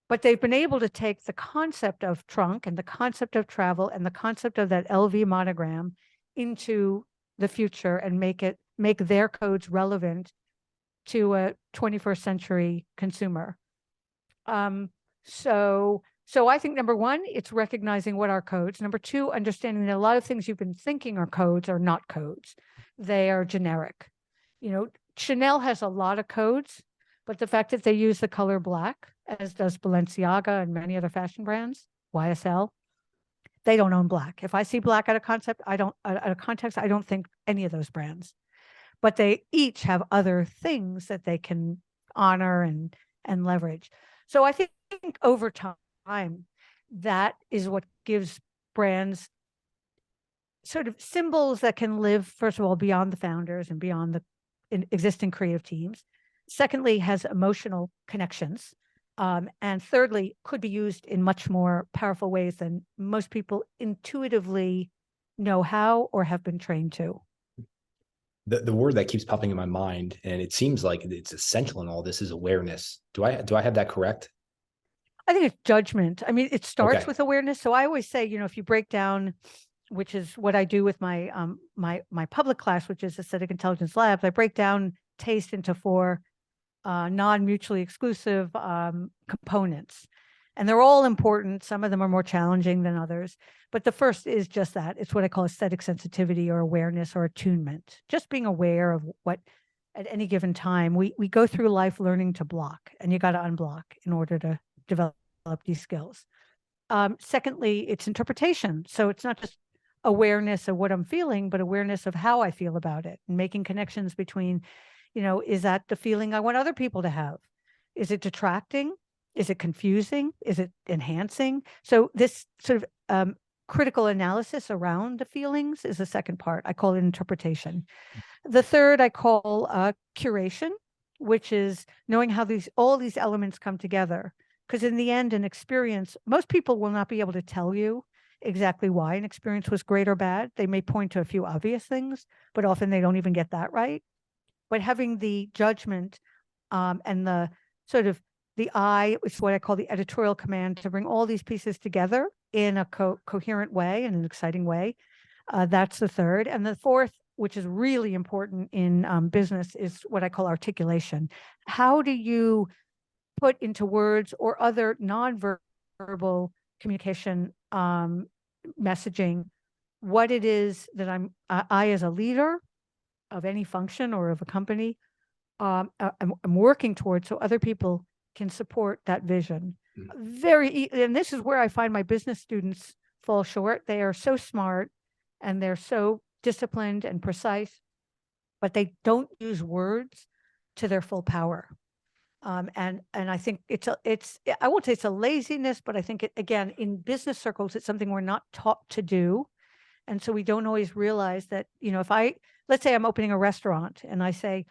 But they've been able to take the concept of trunk and the concept of travel and the concept of that LV monogram into the future and make their codes relevant to a 21st century consumer. So I think, number one, it's recognizing what are codes. Number two, understanding that a lot of things you've been thinking are codes are not codes. They are generic. Chanel has a lot of codes, but the fact that they use the color black, as does Balenciaga and many other fashion brands, YSL, they don't own black. If I see black out of context, I don't think any of those brands. But they each have other things that they can honor and leverage. So I think over time, that is what gives brands sort of symbols that can live, first of all, beyond the founders and beyond the existing creative teams. Secondly, has emotional connections. And thirdly, could be used in much more powerful ways than most people intuitively know how or have been trained to. The word that keeps popping in my mind, and it seems like it's essential in all this, is awareness. Do I have that correct? I think it's judgment. I mean, it starts with awareness. So I always say, if you break down which is what I do with my my public class, which is Aesthetic Intelligence Labs. I break down taste into four non-mutually exclusive components. And they're all important. Some of them are more challenging than others. But the first is just that. It's what I call aesthetic sensitivity or awareness or attunement. Just being aware of what at any given time. We go through life learning to block, and you got to unblock in order to develop these skills. Secondly, it's interpretation. So it's not just awareness of what I'm feeling, but awareness of how I feel about it, and making connections between, is that the feeling I want other people to have? Is it detracting? Is it confusing? Is it enhancing? So this sort of critical analysis around the feelings is the second part. I call it interpretation. The third I call curation, which is knowing how all these elements come together. Because in the end, an experience, most people will not be able to tell you exactly why an experience was great or bad. They may point to a few obvious things, but often they don't even get that right. But having the judgment and the sort of the eye, which is what I call the editorial command, to bring all these pieces together in a coherent way, in an exciting way. That's the third. And the fourth, which is really important in business, is what I call articulation. How do you put into words or other nonverbal communication messaging what it is that I as a leader of any function or of a company, I'm working towards, so other people can support that vision. And this is where I find my business students fall short. They are so smart and they're so disciplined and precise, but they don't use words to their full power. And I think I won't say it's a laziness, but I think again, in business circles, it's something we're not taught to do. And so we don't always realize that, let's say I'm opening a restaurant and I say,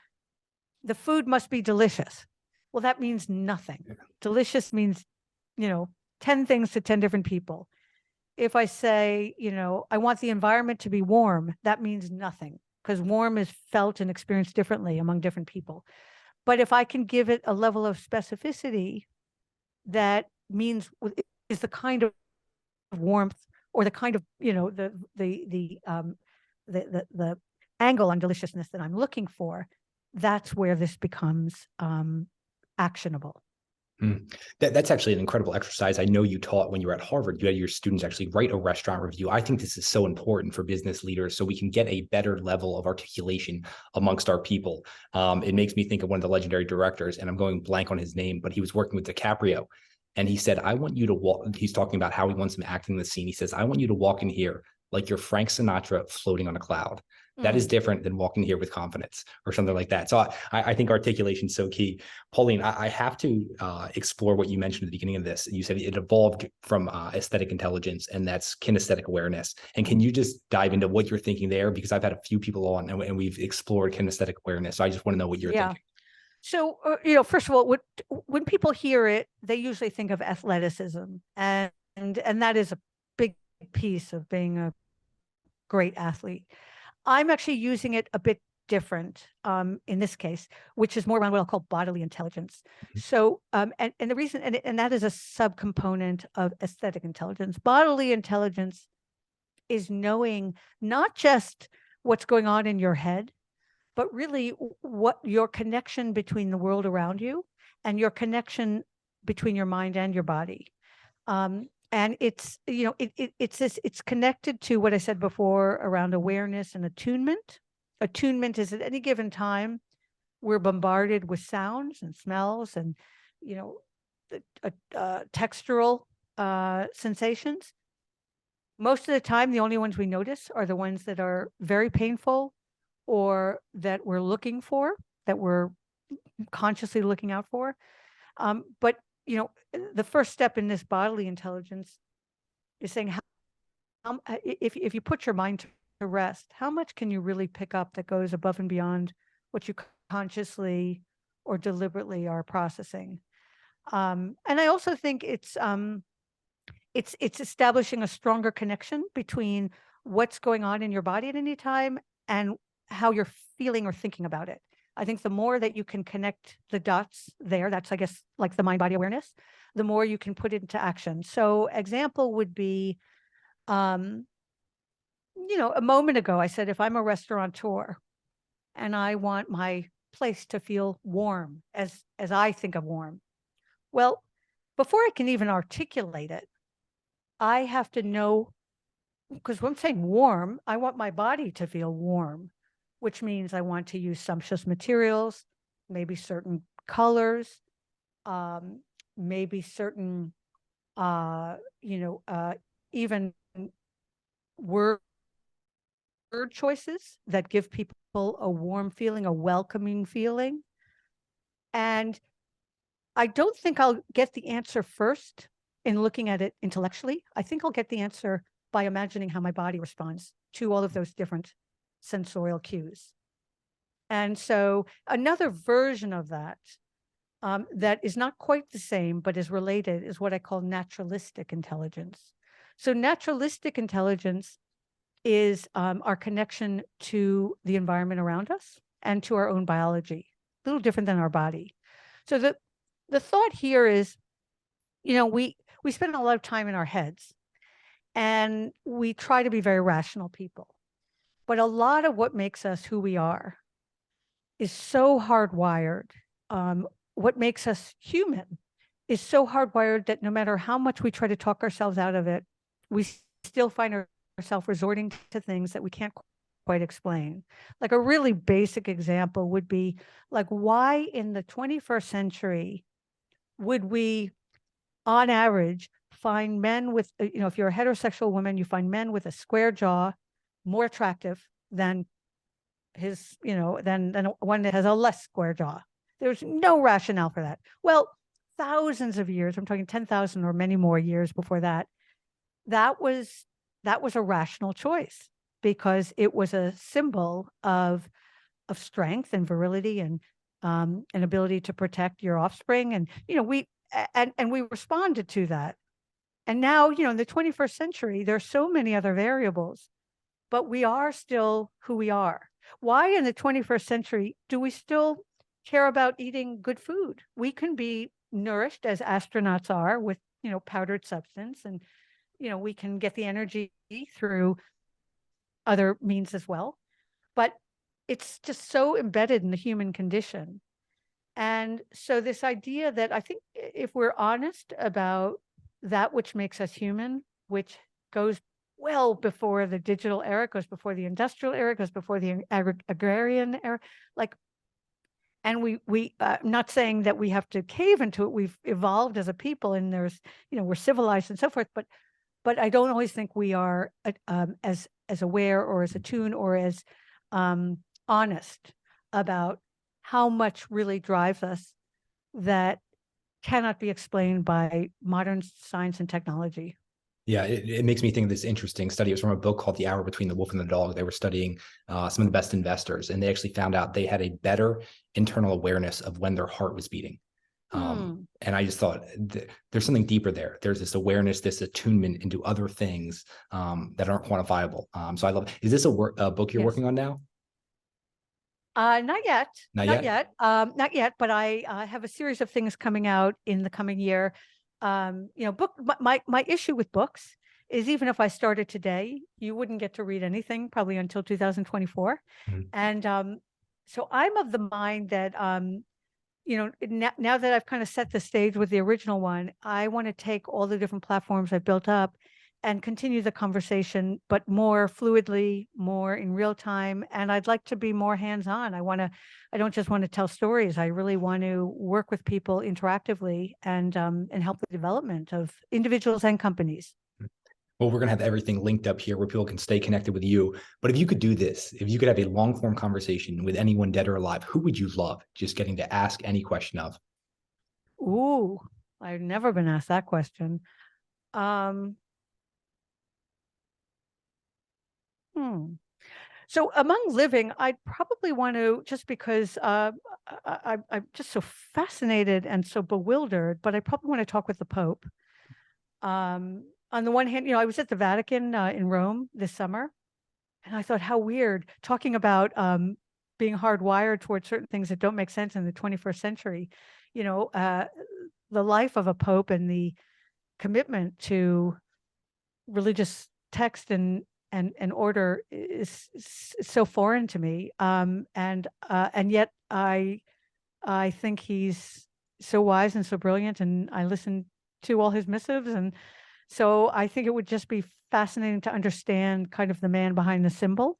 the food must be delicious. Well, that means nothing. Yeah. Delicious means, 10 things to 10 different people. If I say, I want the environment to be warm, that means nothing, because warm is felt and experienced differently among different people. But if I can give it a level of specificity that means is the kind of warmth or the kind of, the angle on deliciousness that I'm looking for, that's where this becomes actionable. That's actually an incredible exercise. I know you taught when you were at Harvard, you had your students actually write a restaurant review. I think this is so important for business leaders so we can get a better level of articulation amongst our people. It makes me think of one of the legendary directors, and I'm going blank on his name, but he was working with DiCaprio. And he said, I want you to walk. He's talking about how he wants him acting in the scene. He says, I want you to walk in here like you're Frank Sinatra floating on a cloud. That is different than walking here with confidence or something like that. So I think articulation is so key. Pauline, I have to explore what you mentioned at the beginning of this. You said it evolved from aesthetic intelligence, and that's kinesthetic awareness. And can you just dive into what you're thinking there? Because I've had a few people on and we've explored kinesthetic awareness. So I just want to know what you're thinking. So, first of all, when people hear it, they usually think of athleticism, and that is a big piece of being a great athlete. I'm actually using it a bit different in this case, which is more around what I'll call bodily intelligence. So, and the reason, and that is a subcomponent of aesthetic intelligence. Bodily intelligence is knowing not just what's going on in your head, but really what your connection between the world around you and your connection between your mind and your body. And it's, it's connected to what I said before around awareness and attunement. Attunement is at any given time, we're bombarded with sounds and smells and, textural sensations. Most of the time, the only ones we notice are the ones that are very painful or that we're looking for, that we're consciously looking out for. But the first step in this bodily intelligence is saying, if you put your mind to rest, how much can you really pick up that goes above and beyond what you consciously or deliberately are processing? And I also think it's establishing a stronger connection between what's going on in your body at any time and how you're feeling or thinking about it. I think the more that you can connect the dots there, that's, I guess, like the mind-body awareness, the more you can put it into action. So example would be, a moment ago, I said, if I'm a restaurateur and I want my place to feel warm as I think of warm, well, before I can even articulate it, I have to know, because when I'm saying warm, I want my body to feel warm, which means I want to use sumptuous materials, maybe certain colors, maybe certain, even word choices that give people a warm feeling, a welcoming feeling. And I don't think I'll get the answer first in looking at it intellectually. I think I'll get the answer by imagining how my body responds to all of those different sensorial cues. And so another version of that, that is not quite the same, but is related, is what I call naturalistic intelligence. So naturalistic intelligence is our connection to the environment around us and to our own biology, a little different than our body. So the thought here is, we spend a lot of time in our heads and we try to be very rational people. But a lot of what makes us who we are is so hardwired. What makes us human is so hardwired that no matter how much we try to talk ourselves out of it, we still find ourselves resorting to things that we can't quite explain. Like a really basic example would be like, why in the 21st century would we, on average, find men with, if you're a heterosexual woman, you find men with a square jaw more attractive than than one that has a less square jaw. There's no rationale for that. Well, thousands of years, I'm talking 10,000 or many more years before that, that was a rational choice because it was a symbol of strength and virility and an ability to protect your offspring. And, we responded to that. And now, in the 21st century, there are so many other variables, but we are still who we are. Why in the 21st century do we still care about eating good food? We can be nourished as astronauts are with, powdered substance, and, we can get the energy through other means as well. But it's just so embedded in the human condition. And so this idea that I think if we're honest about that which makes us human, which goes well before the digital era, goes before the industrial era, goes before the agrarian era, and we not saying that we have to cave into it. We've evolved as a people, and there's, we're civilized and so forth. But I don't always think we are as aware or as attuned or as honest about how much really drives us that cannot be explained by modern science and technology. Yeah, it makes me think of this interesting study. It was from a book called The Hour Between the Wolf and the Dog. They were studying some of the best investors, and they actually found out they had a better internal awareness of when their heart was beating. And I just thought there's something deeper there. There's this awareness, this attunement into other things that aren't quantifiable. So I love. Is this a book you're working on now? Not yet. Not yet. Not yet. But I have a series of things coming out in the coming year. My issue with books is even if I started today, you wouldn't get to read anything probably until 2024. Mm-hmm. And so I'm of the mind that now that I've kind of set the stage with the original one, I want to take all the different platforms I've built up and continue the conversation, but more fluidly, more in real time. And I'd like to be more hands-on. I don't just want to tell stories. I really want to work with people interactively and help the development of individuals and companies. Well, we're going to have everything linked up here where people can stay connected with you. But if you could do this, if you could have a long form conversation with anyone dead or alive, who would you love just getting to ask any question of? Ooh, I've never been asked that question. So among living, I'd probably want to, just because I'm just so fascinated and so bewildered, but I probably want to talk with the Pope. On the one hand, I was at the Vatican in Rome this summer, and I thought how weird talking about being hardwired towards certain things that don't make sense in the 21st century. The life of a Pope and the commitment to religious text and and order is so foreign to me. And yet I think he's so wise and so brilliant, and I listen to all his missives. And so I think it would just be fascinating to understand kind of the man behind the symbol.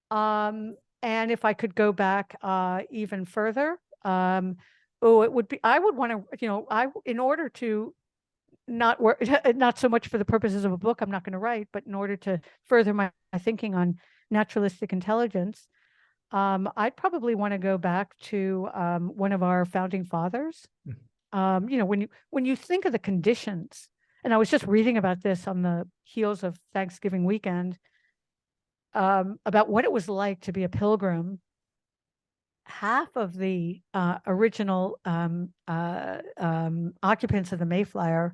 And if I could go back even further, it would be, I would want to, in order to not work, not so much for the purposes of a book I'm not going to write, but in order to further my thinking on naturalistic intelligence, I'd probably want to go back to one of our founding fathers. When you think of the conditions, and I was just reading about this on the heels of Thanksgiving weekend, about what it was like to be a pilgrim. Half of the original occupants of the Mayflower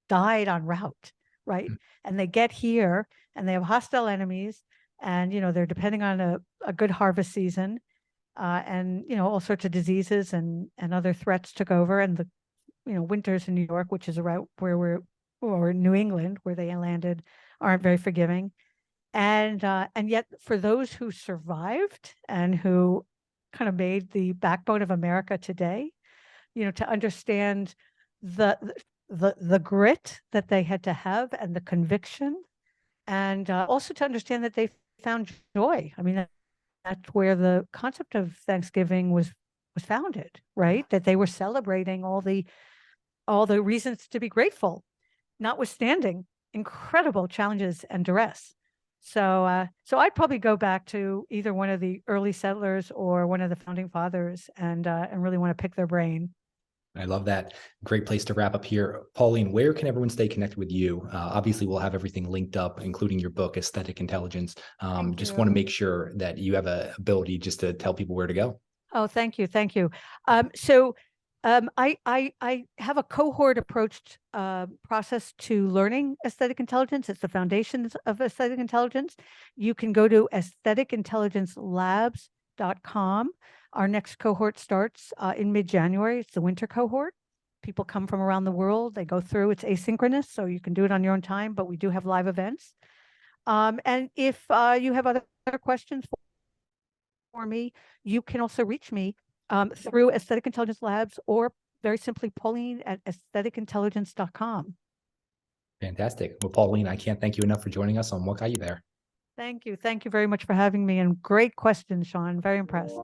died en route, right? And they get here and they have hostile enemies, and they're depending on a good harvest season, and all sorts of diseases and other threats took over, and the winters in New York, which is around where or New England, where they landed, aren't very forgiving. And yet for those who survived and who kind of made the backbone of America today, to understand the grit that they had to have and the conviction, and also to understand that they found joy. I mean, that's where the concept of Thanksgiving was founded, right? That they were celebrating all the reasons to be grateful, notwithstanding incredible challenges and duress. So I'd probably go back to either one of the early settlers or one of the founding fathers, and really want to pick their brain. I love that. Great place to wrap up here. Pauline, where can everyone stay connected with you? Obviously, we'll have everything linked up, including your book, Aesthetic Intelligence. Just want to make sure that you have an ability just to tell people where to go. Oh, thank you. Thank you. I have a cohort approached process to learning aesthetic intelligence. It's the foundations of aesthetic intelligence. You can go to aestheticintelligencelabs.com. Our next cohort starts in mid-January. It's the winter cohort. People come from around the world. They go through. It's asynchronous, so you can do it on your own time, but we do have live events. And if you have other questions for me, you can also reach me through Aesthetic Intelligence Labs, or very simply Pauline at aestheticintelligence.com. Fantastic. Well, Pauline, I can't thank you enough for joining us on What Got You There. Thank you. Thank you very much for having me, and great questions, Sean. Very impressed.